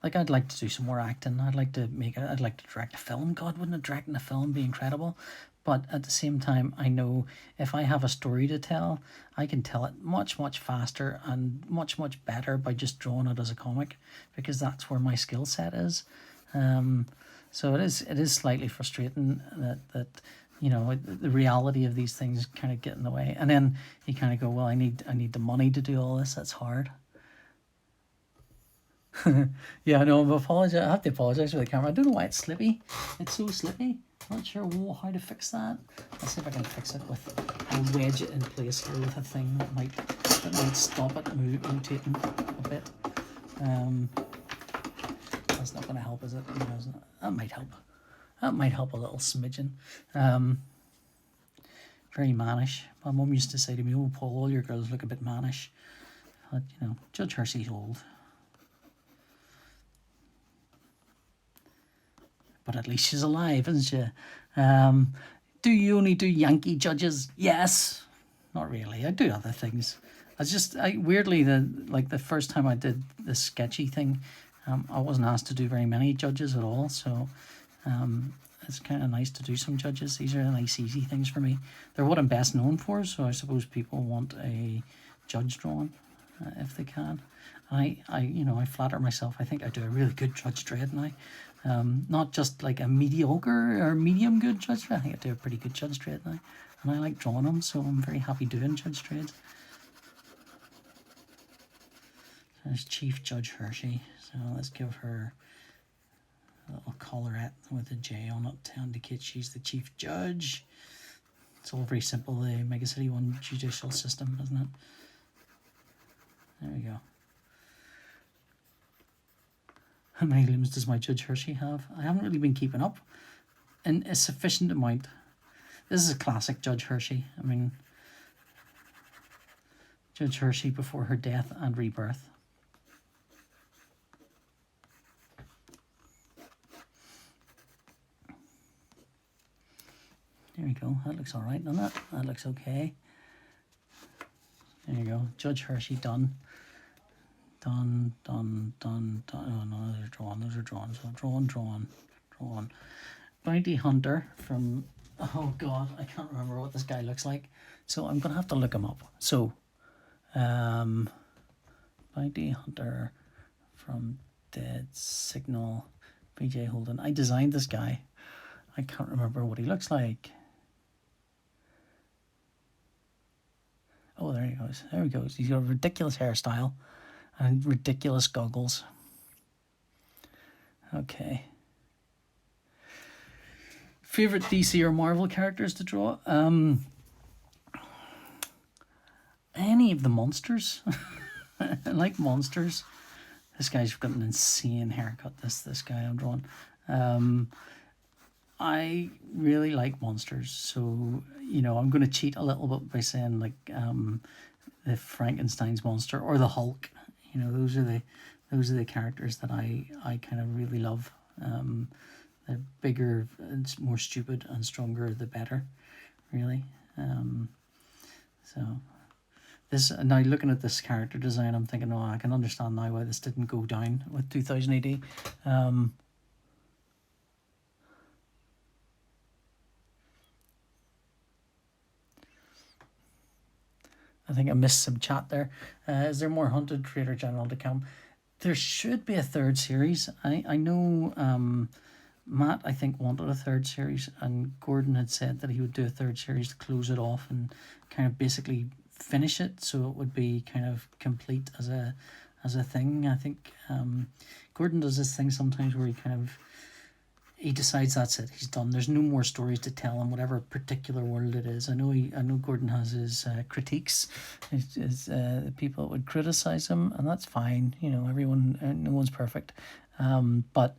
like, I'd like to do some more acting. I'd like to direct a film. God, wouldn't directing a film be incredible? But at the same time, I know if I have a story to tell, I can tell it much faster and much better by just drawing it as a comic, because that's where my skill set is. So it is slightly frustrating that the reality of these things kind of get in the way, and then you kind of go, well, I need the money to do all this. That's hard. Yeah, I know. I have to apologize for the camera. I don't know why it's slippy. It's so slippy. Not sure how to fix that. Let's see if I can fix it with, I'll wedge it in place here with a thing that might stop it rotating a bit. That's not going to help, is it? That might help. That might help a little smidgen. Very mannish. My mum used to say to me, "Oh, Paul, all your girls look a bit mannish." But Judge Hersey's old. But at least she's alive, isn't she? Do you only do Yankee judges? Yes. Not really. I do other things. Weirdly, the first time I did this sketchy thing, I wasn't asked to do very many judges at all. So it's kind of nice to do some judges. These are nice, easy things for me. They're what I'm best known for. So I suppose people want a judge drawn if they can. I flatter myself. I think I do a really good Judge Dredd now. Not just like a mediocre or medium good Judge Dredd. I think I do a pretty good Judge Dredd now. And I like drawing them, so I'm very happy doing Judge Dredd. There's Chief Judge Hershey. So let's give her a little collarette with a J on it to indicate she's the Chief Judge. It's all very simple, the Mega City 1 judicial system, isn't it? There we go. How many limbs does my Judge Hershey have? I haven't really been keeping up in a sufficient amount. This is a classic Judge Hershey. I mean, Judge Hershey before her death and rebirth. There we go. That looks all right, doesn't it? That looks okay. There you go. Judge Hershey done. Done. Oh no, those are drawn. So drawn. Bounty Hunter from, oh god, I can't remember what this guy looks like. So I'm gonna have to look him up. So, Bounty Hunter from Dead Signal, BJ Holden. I designed this guy. I can't remember what he looks like. Oh, there he goes. There he goes. He's got a ridiculous hairstyle and ridiculous goggles. Okay. Favorite DC or Marvel characters to draw? Any of the monsters. I like monsters. This guy's got an insane haircut. This guy I'm drawing. I really like monsters, so I'm going to cheat a little bit by saying like the Frankenstein's monster or the Hulk. Those are the those are the characters that I kind of really love. The bigger, it's more stupid and stronger, the better, really. So this, now looking at this character design, I'm thinking, oh, I can understand now why this didn't go down with 2000 AD. I think I missed some chat there. Is there more Hunted Creator General to come? There should be a third series. I know Matt, I think, wanted a third series, and Gordon had said that he would do a third series to close it off and kind of basically finish it, so it would be kind of complete as a thing. I think Gordon does this thing sometimes where he decides that's it, he's done. There's no more stories to tell in whatever particular world it is. I know Gordon has his critiques, his people that would criticize him, and that's fine. You know, everyone, no one's perfect. But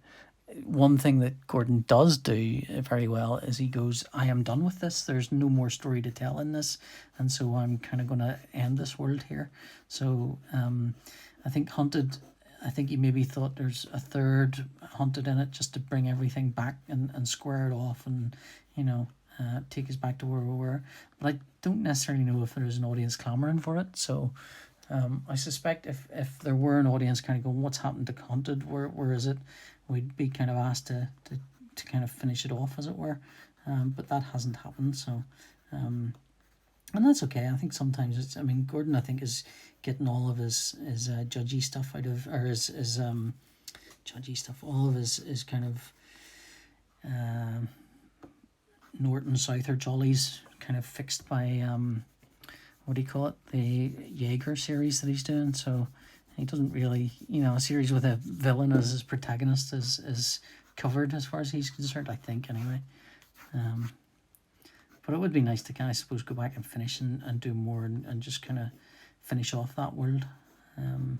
one thing that Gordon does do very well is he goes, I am done with this. There's no more story to tell in this, and so I'm kind of going to end this world here. So I think Hunted, I think he maybe thought there's a third Hunted in it just to bring everything back and square it off and, you know, take us back to where we were. But I don't necessarily know if there's an audience clamouring for it. So I suspect if there were an audience kind of going, what's happened to Hunted? Where is it? We'd be kind of asked to kind of finish it off, as it were. But that hasn't happened. So, and that's okay. I think sometimes it's, I mean, Gordon, I think, is getting all of his judgy stuff out of, or his judgy stuff, all of his kind of Norton, South, or Jollies kind of fixed by, what do you call it, the Jaeger series that he's doing. So he doesn't really, you know, a series with a villain as his protagonist is covered as far as he's concerned, I think, anyway. But it would be nice to kind of, I suppose, go back and finish and do more and just kind of finish off that world. And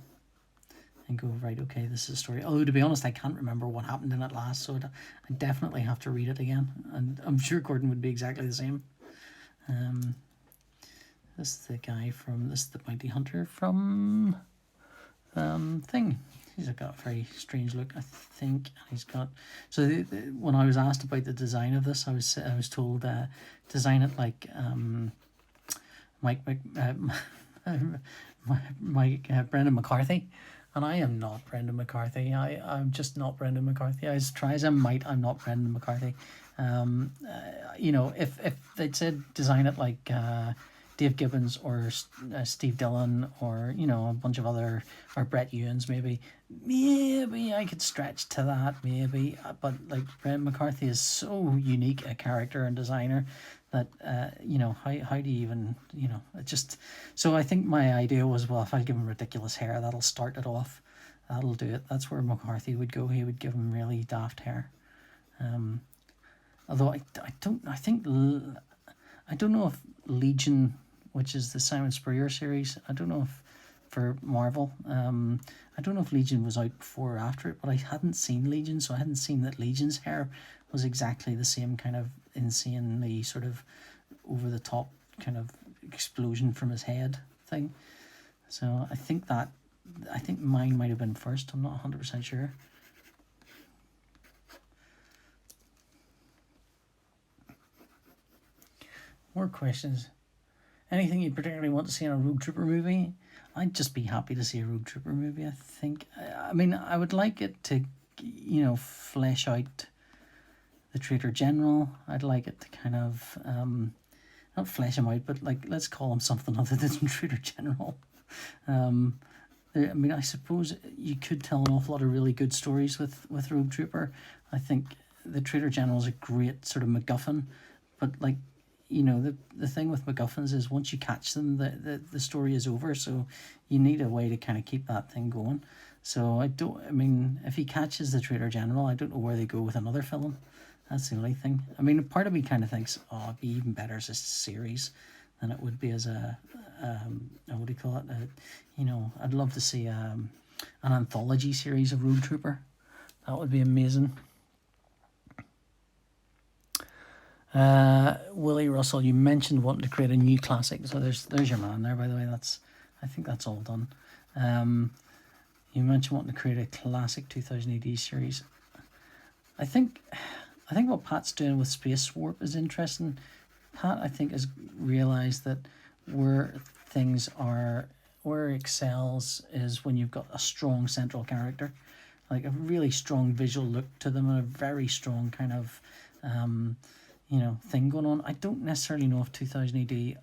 go, right, okay, this is a story. Although, to be honest, I can't remember what happened in it last, so I definitely have to read it again. And I'm sure Gordon would be exactly the same. This is the guy from, this is the bounty hunter from Thing. He's got a very strange look, I think. He's got, so when I was asked about the design of this, I was told design it like Brendan McCarthy, and I am not Brendan McCarthy. I'm just not Brendan McCarthy. As try as I might, I'm not Brendan McCarthy. You know, if they'd said design it like Dave Gibbons or Steve Dillon or, you know, a bunch of other, or Brett Ewins, maybe I could stretch to that, maybe. But like Brendan McCarthy is so unique a character and designer that you know, how do you even, you know, it just, so I think my idea was, well, if I give him ridiculous hair, that'll start it off, that'll do it. That's where McCarthy would go. He would give him really daft hair. Although I don't know if Legion, which is the Simon Spurrier series, I don't know if for Marvel, I don't know if Legion was out before or after it, but I hadn't seen Legion, so I hadn't seen that Legion's hair was exactly the same kind of insanely sort of over the top kind of explosion from his head thing. So I think mine might have been first. I'm not 100% sure. More questions. Anything you particularly want to see in a Rogue Trooper movie? I'd just be happy to see a Rogue Trooper movie, I think. I mean, I would like it to, you know, flesh out the Traitor General. I'd like it to kind of, not flesh him out, but like, let's call him something other than Traitor General. I mean, I suppose you could tell an awful lot of really good stories with Rogue Trooper. I think the Traitor General is a great sort of MacGuffin, but like, you know, the thing with MacGuffins is once you catch them, the story is over. So you need a way to kind of keep that thing going. So I mean, if he catches the Traitor General, I don't know where they go with another film. That's the only thing. I mean, part of me kind of thinks, oh, it'd be even better as a series than it would be as a what do you call it? You know, I'd love to see an anthology series of Rogue Trooper. That would be amazing. Willie Russell, you mentioned wanting to create a new classic, so there's your man there, by the way. I think that's all done. You mentioned wanting to create a classic 2000 AD series. I think what Pat's doing with Space Warp is interesting. Pat, I think, has realised that where it excels is when you've got a strong central character, like a really strong visual look to them and a very strong kind of, thing going on. I don't necessarily know if 2000 AD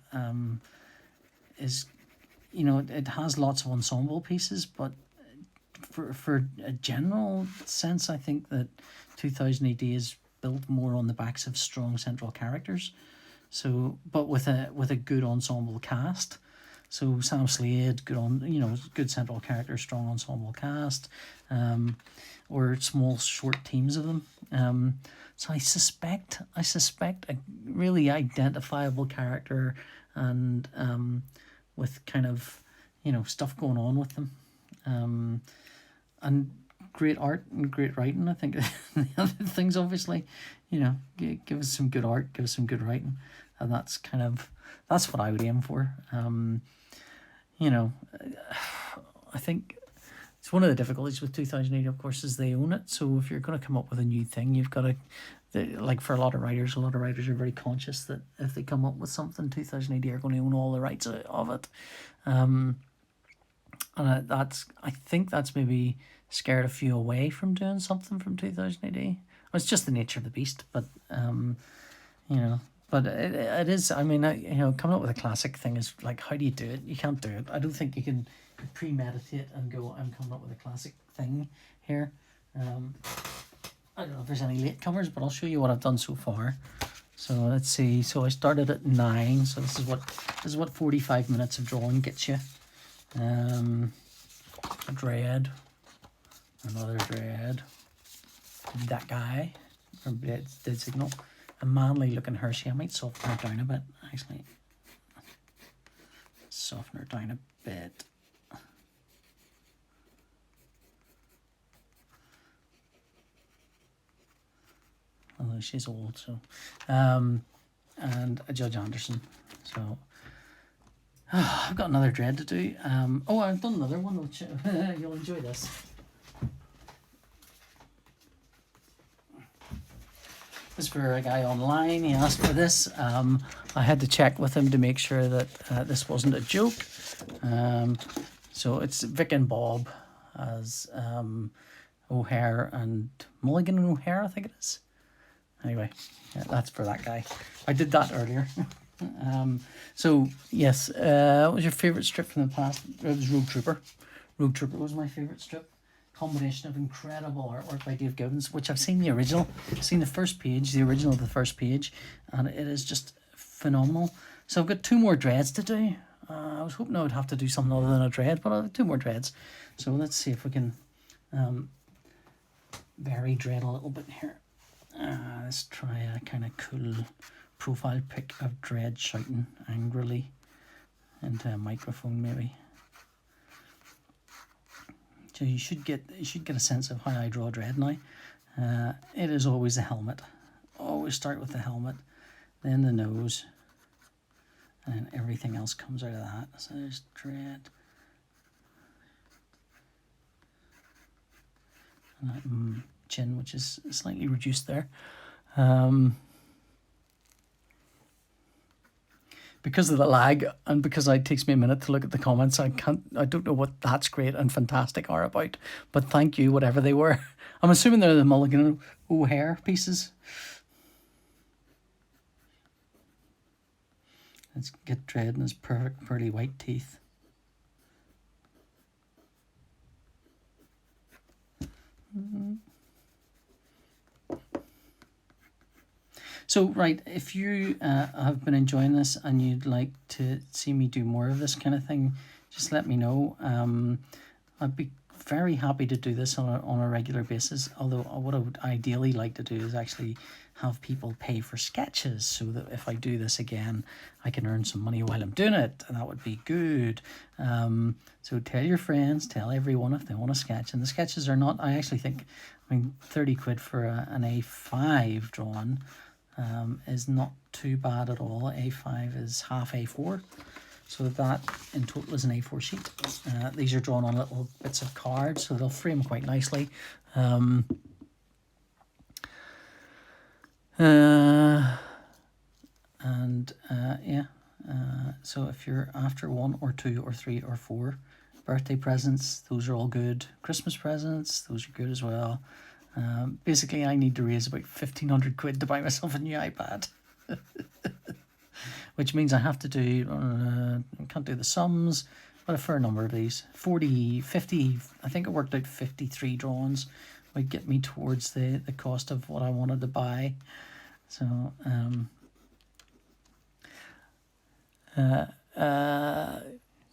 is, it has lots of ensemble pieces, but for a general sense, I think that 2000 AD is built more on the backs of strong central characters. So, but with a good ensemble cast. So Sam Slade, good central character, strong ensemble cast, or small short teams of them. So I suspect a really identifiable character and with kind of stuff going on with them, and great art and great writing. I think the other things, obviously, give us some good art, give us some good writing, and that's what I would aim for. I think it's one of the difficulties with 2008, of course, is they own it. So if you're going to come up with a new thing, you've got to, like for a lot of writers are very conscious that if they come up with something, 2008 are going to own all the rights of it. And I think that's maybe scared a few away from doing something from 2008. Well, it's just the nature of the beast, but but it is. I mean, coming up with a classic thing is like, how do you do it? You can't do it. I don't think you can premeditate and go, I'm coming up with a classic thing here. I don't know if there's any latecomers, but I'll show you what I've done so far. So let's see. So I started at 9. So this is what 45 minutes of drawing gets you. A dread, another dread, that guy from Dead Signal, a manly looking Hershey. I might soften her down a bit, actually. Soften her down a bit. Although she's old, so. And a Judge Anderson. So I've got another dread to do. I've done another one, which you'll enjoy this. This is for a guy online. He asked for this. I had to check with him to make sure that this wasn't a joke. So it's Vic and Bob as O'Hare and Mulligan and O'Hare, I think it is. Anyway, yeah, that's for that guy. I did that earlier. So yes, what was your favourite strip from the past? It was Rogue Trooper. Rogue Trooper was my favourite strip. Combination of incredible artwork by Dave Gibbons, which I've seen the original, seen the first page, the original of the first page, and it is just phenomenal. So I've got 2 more dreads to do. I was hoping I would have to do something other than a dread, but I have 2 more dreads. So let's see if we can vary dread a little bit here. Let's try a kind of cool profile pic of dread shouting angrily into a microphone, maybe. So you should get a sense of how I draw dread now. It is always the helmet. Always start with the helmet, then the nose, and everything else comes out of that. So there's dread. And that chin, which is slightly reduced there. Because of the lag and because it takes me a minute to look at the comments, I don't know what That's Great and Fantastic are about, but thank you, whatever they were. I'm assuming they're the Mulligan O'Hare pieces. Let's get dread in his perfect pearly white teeth. So, right, if you have been enjoying this and you'd like to see me do more of this kind of thing, just let me know. I'd be very happy to do this on a regular basis, although what I would ideally like to do is actually have people pay for sketches so that if I do this again, I can earn some money while I'm doing it, and that would be good. So tell your friends, tell everyone if they want a sketch. And the sketches are not, I actually think, 30 quid for an A5 drawn is not too bad at all. A5 is half A4. So that in total is an A4 sheet. These are drawn on little bits of cards, so they'll frame quite nicely. So if you're after 1 or 2 or 3 or 4 birthday presents, those are all good. Christmas presents, those are good as well. Basically, I need to raise about 1,500 quid to buy myself a new iPad. Which means I have to do, I can't do the sums, but a fair number of these. 40, 50, I think it worked out 53 drawings would get me towards the cost of what I wanted to buy. So,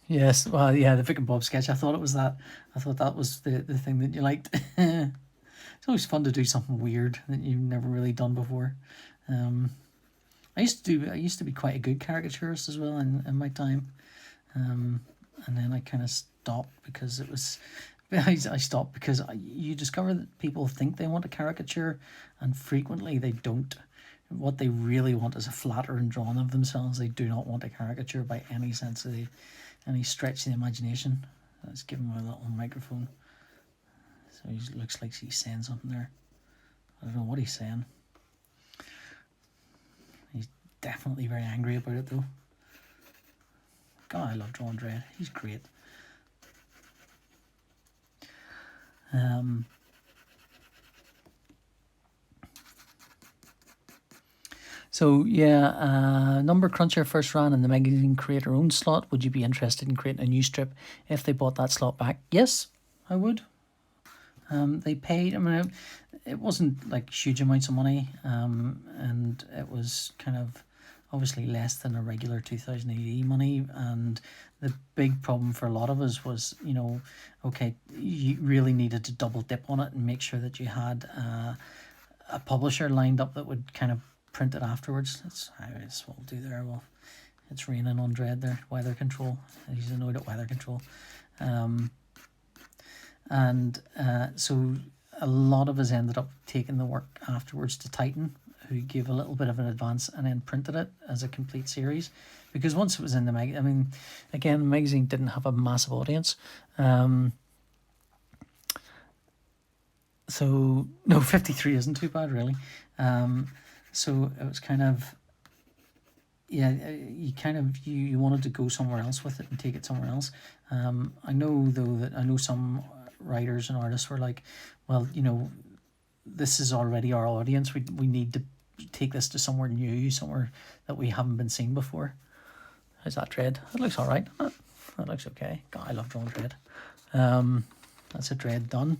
yes, well, yeah, the Vic and Bob sketch, I thought it was that. I thought that was the thing that you liked. It's always fun to do something weird that you've never really done before. I used to be quite a good caricaturist as well in my time, and then I kind of stopped because it was. I stopped because you discover that people think they want a caricature, and frequently they don't. What they really want is a flattering drawing of themselves. They do not want a caricature by any sense of any stretch of the imagination. Let's give him a little microphone. So he looks like he's saying something there. I don't know what he's saying. He's definitely very angry about it though. God, I love drawing Dread. He's great. So yeah, Number Cruncher first ran in the magazine creator own slot. Would you be interested in creating a new strip if they bought that slot back? Yes, I would. They paid, I mean, it wasn't like huge amounts of money, and it was kind of obviously less than a regular 2000 AD money. And the big problem for a lot of us was, you know, okay, you really needed to double dip on it and make sure that you had a publisher lined up that would kind of print it afterwards. That's what we'll do there. Well, it's raining on Dread there. Weather control. He's annoyed at weather control. So a lot of us ended up taking the work afterwards to Titan, who gave a little bit of an advance and then printed it as a complete series. Because once it was in the magazine, I mean, again, the magazine didn't have a massive audience. So, no, 53 isn't too bad, really. So it was kind of, yeah, you wanted to go somewhere else with it and take it somewhere else. I know, though, that I know some writers and artists were like, well, you know, this is already our audience. We need to take this to somewhere new, somewhere that we haven't been seen before. How's that, Dread? That looks all right. That looks okay. God, I love drawing Dread. That's a Dread done.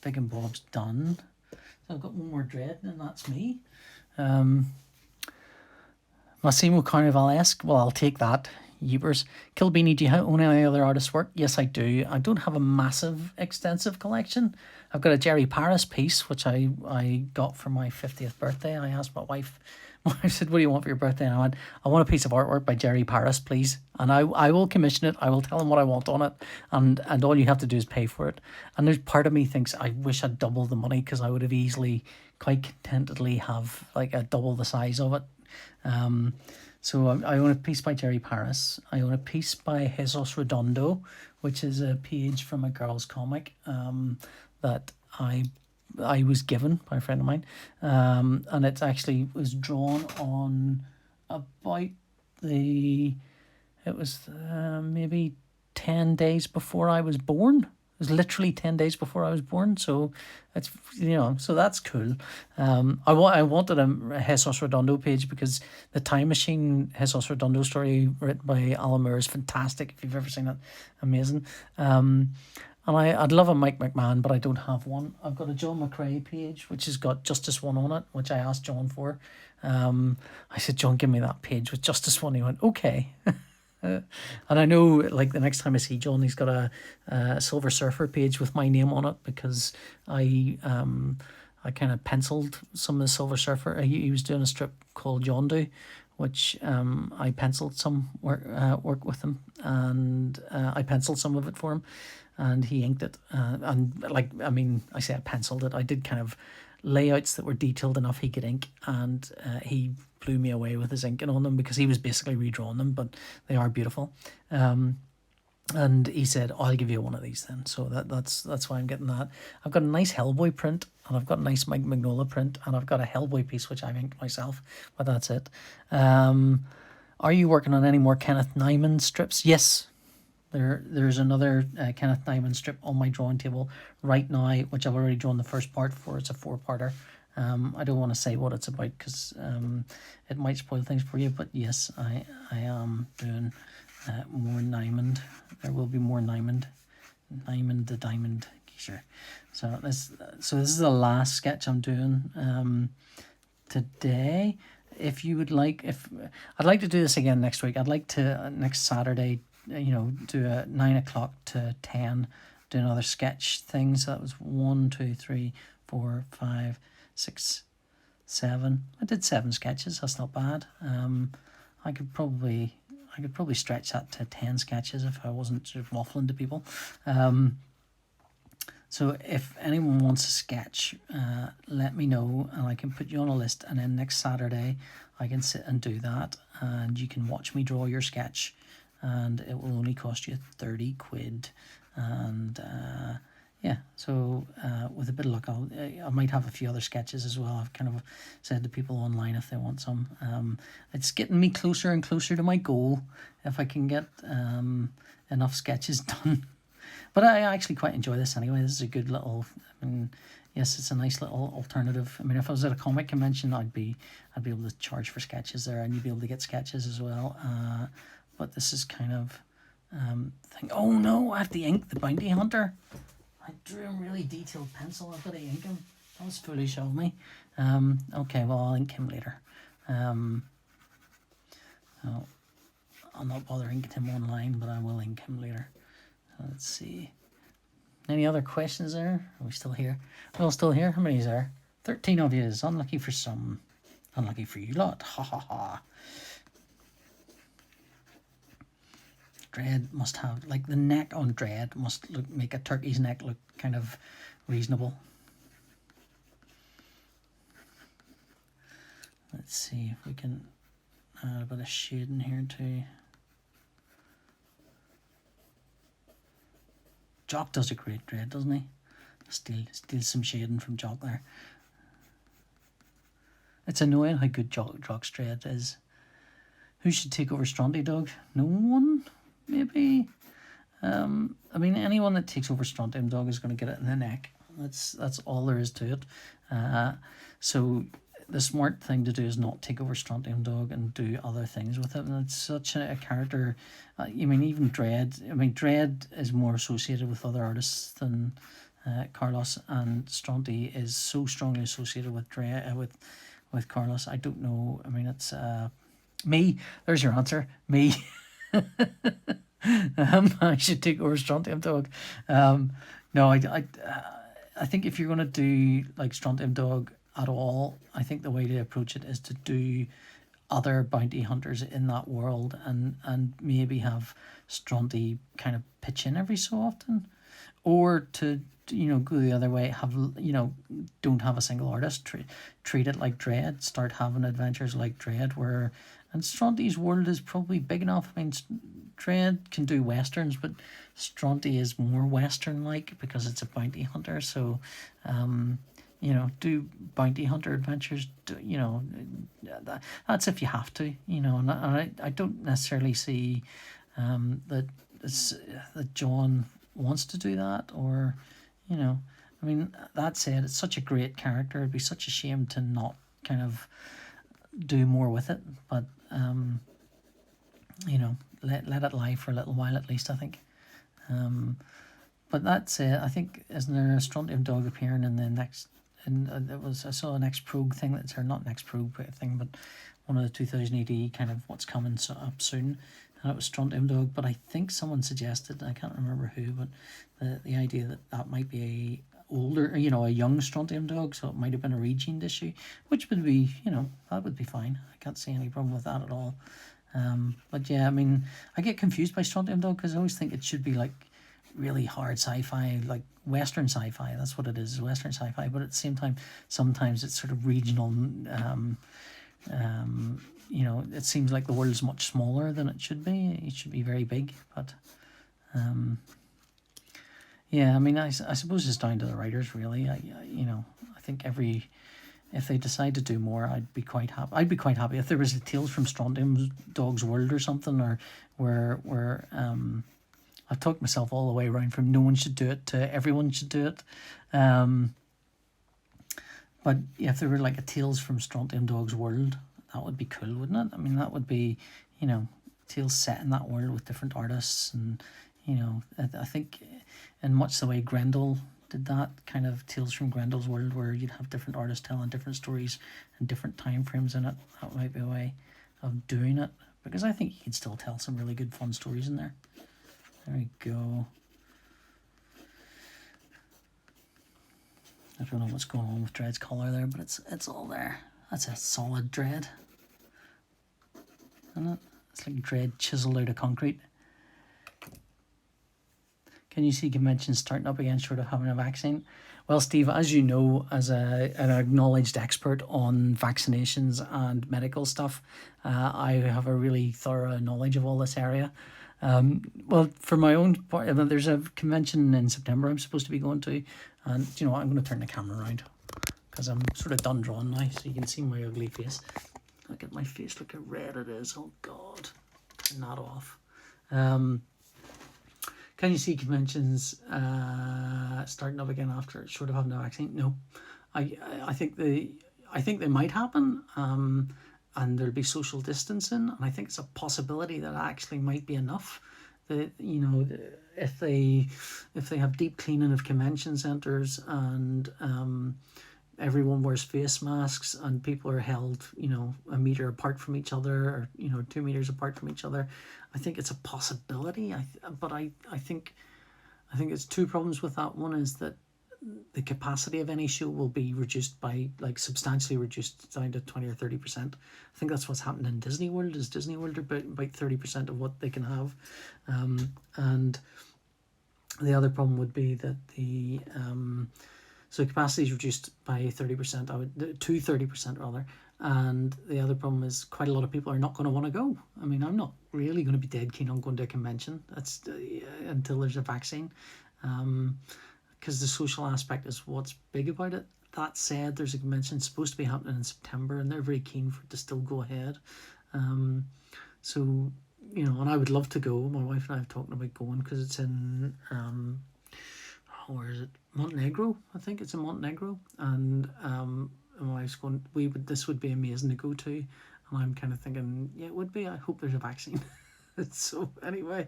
Big and Bob's done. So I've got one more Dread, and that's me. Massimo Carnivalesque. Well, I'll take that. Yeepers. Kilbeanie, do you own any other artist's work? Yes, I do. I don't have a massive, extensive collection. I've got a Jerry Paris piece, which I got for my 50th birthday. I asked my wife, I said, what do you want for your birthday? And I went, I want a piece of artwork by Jerry Paris, please. And I will commission it. I will tell him what I want on it. And all you have to do is pay for it. And there's part of me thinks I wish I'd doubled the money, because I would have easily, quite contentedly have like a double the size of it. So I own a piece by Jerry Paris. I own a piece by Jesus Redondo, which is a page from a girl's comic that I was given by a friend of mine. And it actually was drawn on about maybe 10 days before I was born. It was literally 10 days before I was born, so it's, you know, so that's cool. I wanted a Jesus Redondo page because the Time Machine Jesus Redondo story written by Alan Moore is fantastic. If you've ever seen it, amazing. And I'd love a Mike McMahon, but I don't have one. I've got a John McCrae page, which has got Justice 1 on it, which I asked John for. I said, John, give me that page with Justice 1. He went, okay. And I know, like, the next time I see John, he's got a Silver Surfer page with my name on it, because I kind of penciled some of the Silver Surfer. He was doing a strip called Yondu, which I penciled some work with him, and I penciled some of it for him, and he inked it. And like, I mean, I say I penciled it. I did kind of layouts that were detailed enough he could ink, and he blew me away with his inking on them, because he was basically redrawing them, but they are beautiful. And he said, oh, I'll give you one of these then. So that's why I'm getting that. I've got a nice Hellboy print, and I've got a nice Mike Mignola print, and I've got a Hellboy piece which I've inked myself, but that's it. Are you working on any more Kenneth Nyman strips? Yes. There's another Kenneth Nyman strip on my drawing table right now, which I've already drawn the first part for. It's a 4-parter. I don't want to say what it's about, because it might spoil things for you, but yes, I am doing more Nyman. There will be more Nyman the Diamond Geisha. So this is the last sketch I'm doing today. If you would like, I'd like to do this again next week. I'd like to next Saturday, do a 9 o'clock to 10, do another sketch thing. So that was 1, 2, 3, 4, 5, 6, 7. I did 7 sketches. That's not bad. I could probably stretch that to 10 sketches if I wasn't sort of waffling to people. So if anyone wants a sketch, let me know, and I can put you on a list, and then next Saturday I can sit and do that, and you can watch me draw your sketch, and it will only cost you 30 quid. And yeah, so with a bit of luck, I might have a few other sketches as well. I've kind of said to people online if they want some. It's getting me closer and closer to my goal, if I can get enough sketches done. But I actually quite enjoy this anyway. This is a good little, yes, it's a nice little alternative. I mean, if I was at a comic convention, I'd be able to charge for sketches there, and you'd be able to get sketches as well. But this is kind of thing. Oh no, I have to ink the Bounty Hunter. I drew him really detailed pencil. I've got to ink him. That was foolish of me. Okay, well, I'll ink him later. I'll not bother inking him online, but I will ink him later. Let's see. Any other questions there? Are we still here? We're all still here? How many is there? 13 of you. Is unlucky for some. Unlucky for you lot. Ha ha ha. Dread must have, like, the neck on Dread must make a turkey's neck look kind of reasonable. Let's see if we can add a bit of shade in here too. Jock does a great Dread, doesn't he? Steal some shading from Jock there. It's annoying how good Jock's Dread is. Who should take over Stronty Dog? No one, maybe. I mean, anyone that takes over Strontium Dog is going to get it in the neck. That's all there is to it. So the smart thing to do is not take over Strontium Dog and do other things with it. And it's such a character. I mean, even Dread. I mean, Dread is more associated with other artists than Carlos, and Stronty is so strongly associated with with Carlos. I don't know. I mean, it's me. There's your answer. Me. I should take over Strontium Dog. No, I think if you're going to do like Strontium Dog at all, I think the way to approach it is to do other bounty hunters in that world, and maybe have Stronty kind of pitch in every so often, or to go the other way, have don't have a single artist, treat it like Dread, start having adventures like Dread, and Stronty's world is probably big enough. I mean, Dread can do westerns, but Stronty is more western like because it's a bounty hunter. So do bounty hunter adventures. That's if you have to. And I don't necessarily see that John wants to do that, or I mean, that said, it's such a great character. It'd be such a shame to not kind of do more with it. But let it lie for a little while at least, I think. But that's it. I think, isn't there a Strontium Dog appearing in the next? And I saw an X-Prog thing that's, or not an X-Prog thing, but one of the 2000 AD kind of what's coming up soon, and it was Strontium Dog. But I think someone suggested, I can't remember who, but the idea that might be older, a young Strontium Dog, so it might have been a regened issue, which would be, that would be fine. I can't see any problem with that at all. But yeah, I mean, I get confused by Strontium Dog because I always think it should be like really hard sci-fi, like Western sci-fi. That's what it is, Western sci-fi. But at the same time, sometimes it's sort of regional You know, it seems like the world's much smaller than it should be. It should be very big, but yeah, I mean, I suppose it's down to the writers, really. You know, I think if they decide to do more, I'd be quite happy. I'd be quite happy if there was a Tales from Strontium Dog's World or something, or where I've talked myself all the way around from no one should do it to everyone should do it. But if there were like a Tales from Strontium Dog's World, that would be cool, wouldn't it? I mean, that would be, you know, tales set in that world with different artists, and you know, I think in much the way Grendel did that, kind of Tales from Grendel's World, where you'd have different artists telling different stories and different time frames in it. That might be a way of doing it, because I think you can still tell some really good fun stories in there. There we go. I don't know what's going on with Dread's collar there, but it's all there. That's a solid Dread, isn't it? It's like Dread chiseled out of concrete. Can you see conventions starting up again short of having a vaccine? Well, Steve, as you know, as an acknowledged expert on vaccinations and medical stuff, I have a really thorough knowledge of all this area. Well, for my own part, there's a convention in September I'm supposed to be going to, and you know what, I'm going to turn the camera around because I'm sort of done drawing now, so you can see my ugly face. Look at my face, look how red it is. Oh God, turn that off. Can you see conventions starting up again after short of having a vaccine? No, I think they might happen, and there'll be social distancing, and I think it's a possibility that actually might be enough. That, you know, if they have deep cleaning of convention centres, and everyone wears face masks, and people are held, you know, a metre apart from each other, or, you know, 2 meters apart from each other, I think it's a possibility. But I think it's two problems with that. One is that the capacity of any show will be reduced by, like, substantially reduced down to 20 or 30%. I think that's what's happened in Disney World. Is Disney World about 30% of what they can have, and the other problem would be that the so capacity is reduced by 30%, to 30% rather, and the other problem is quite a lot of people are not going to want to go. I mean, I'm not really going to be dead keen on going to a convention. That's until there's a vaccine, because the social aspect is what's big about it. That said, there's a convention supposed to be happening in September, and they're very keen for it to still go ahead. So, you know, and I would love to go. My wife and I have talked about going, because it's in where is it? Montenegro, I think it's in Montenegro, and my wife's going. This would be amazing to go to, and I'm kind of thinking, yeah, it would be. I hope there's a vaccine. So anyway,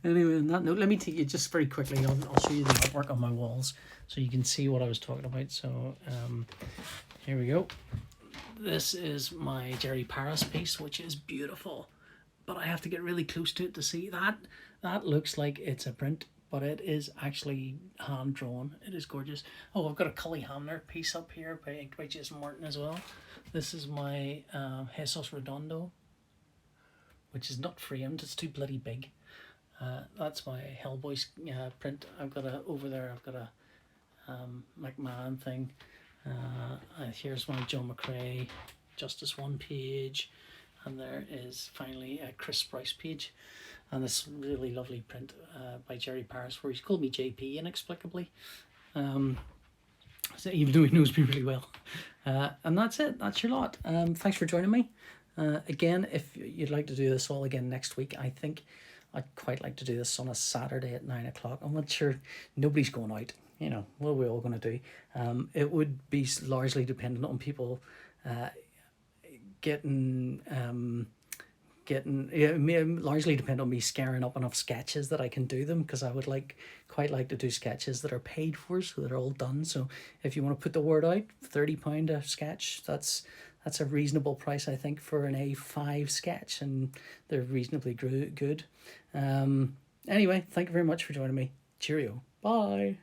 on that note, let me take you just very quickly. I'll show you the artwork on my walls so you can see what I was talking about. So here we go. This is my Jerry Paris piece, which is beautiful, but I have to get really close to it to see that. That looks like it's a print, but it is actually hand drawn. It is gorgeous. Oh, I've got a Cully Hamner piece up here by Jason Martin as well. This is my Jesus Redondo, which is not framed. It's too bloody big. That's my Hellboy print. I've got over there. I've got a McMahon thing. Here's my Joe McRae Justice 1 page, and there is finally a Chris Bryce page, and this really lovely print by Jerry Paris, where he's called me JP inexplicably, so even though he knows me really well. And that's it. That's your lot. Thanks for joining me. Again, if you'd like to do this all again next week, I think I'd quite like to do this on a Saturday at 9 o'clock. I'm not sure. Nobody's going out. You know, what are we all going to do? It would be largely dependent on people largely depend on me scaring up enough sketches that I can do them, because I would quite like to do sketches that are paid for, so they're all done. So if you want to put the word out, £30 a sketch, that's a reasonable price, I think, for an A5 sketch, and they're reasonably good. Anyway, thank you very much for joining me. Cheerio. Bye.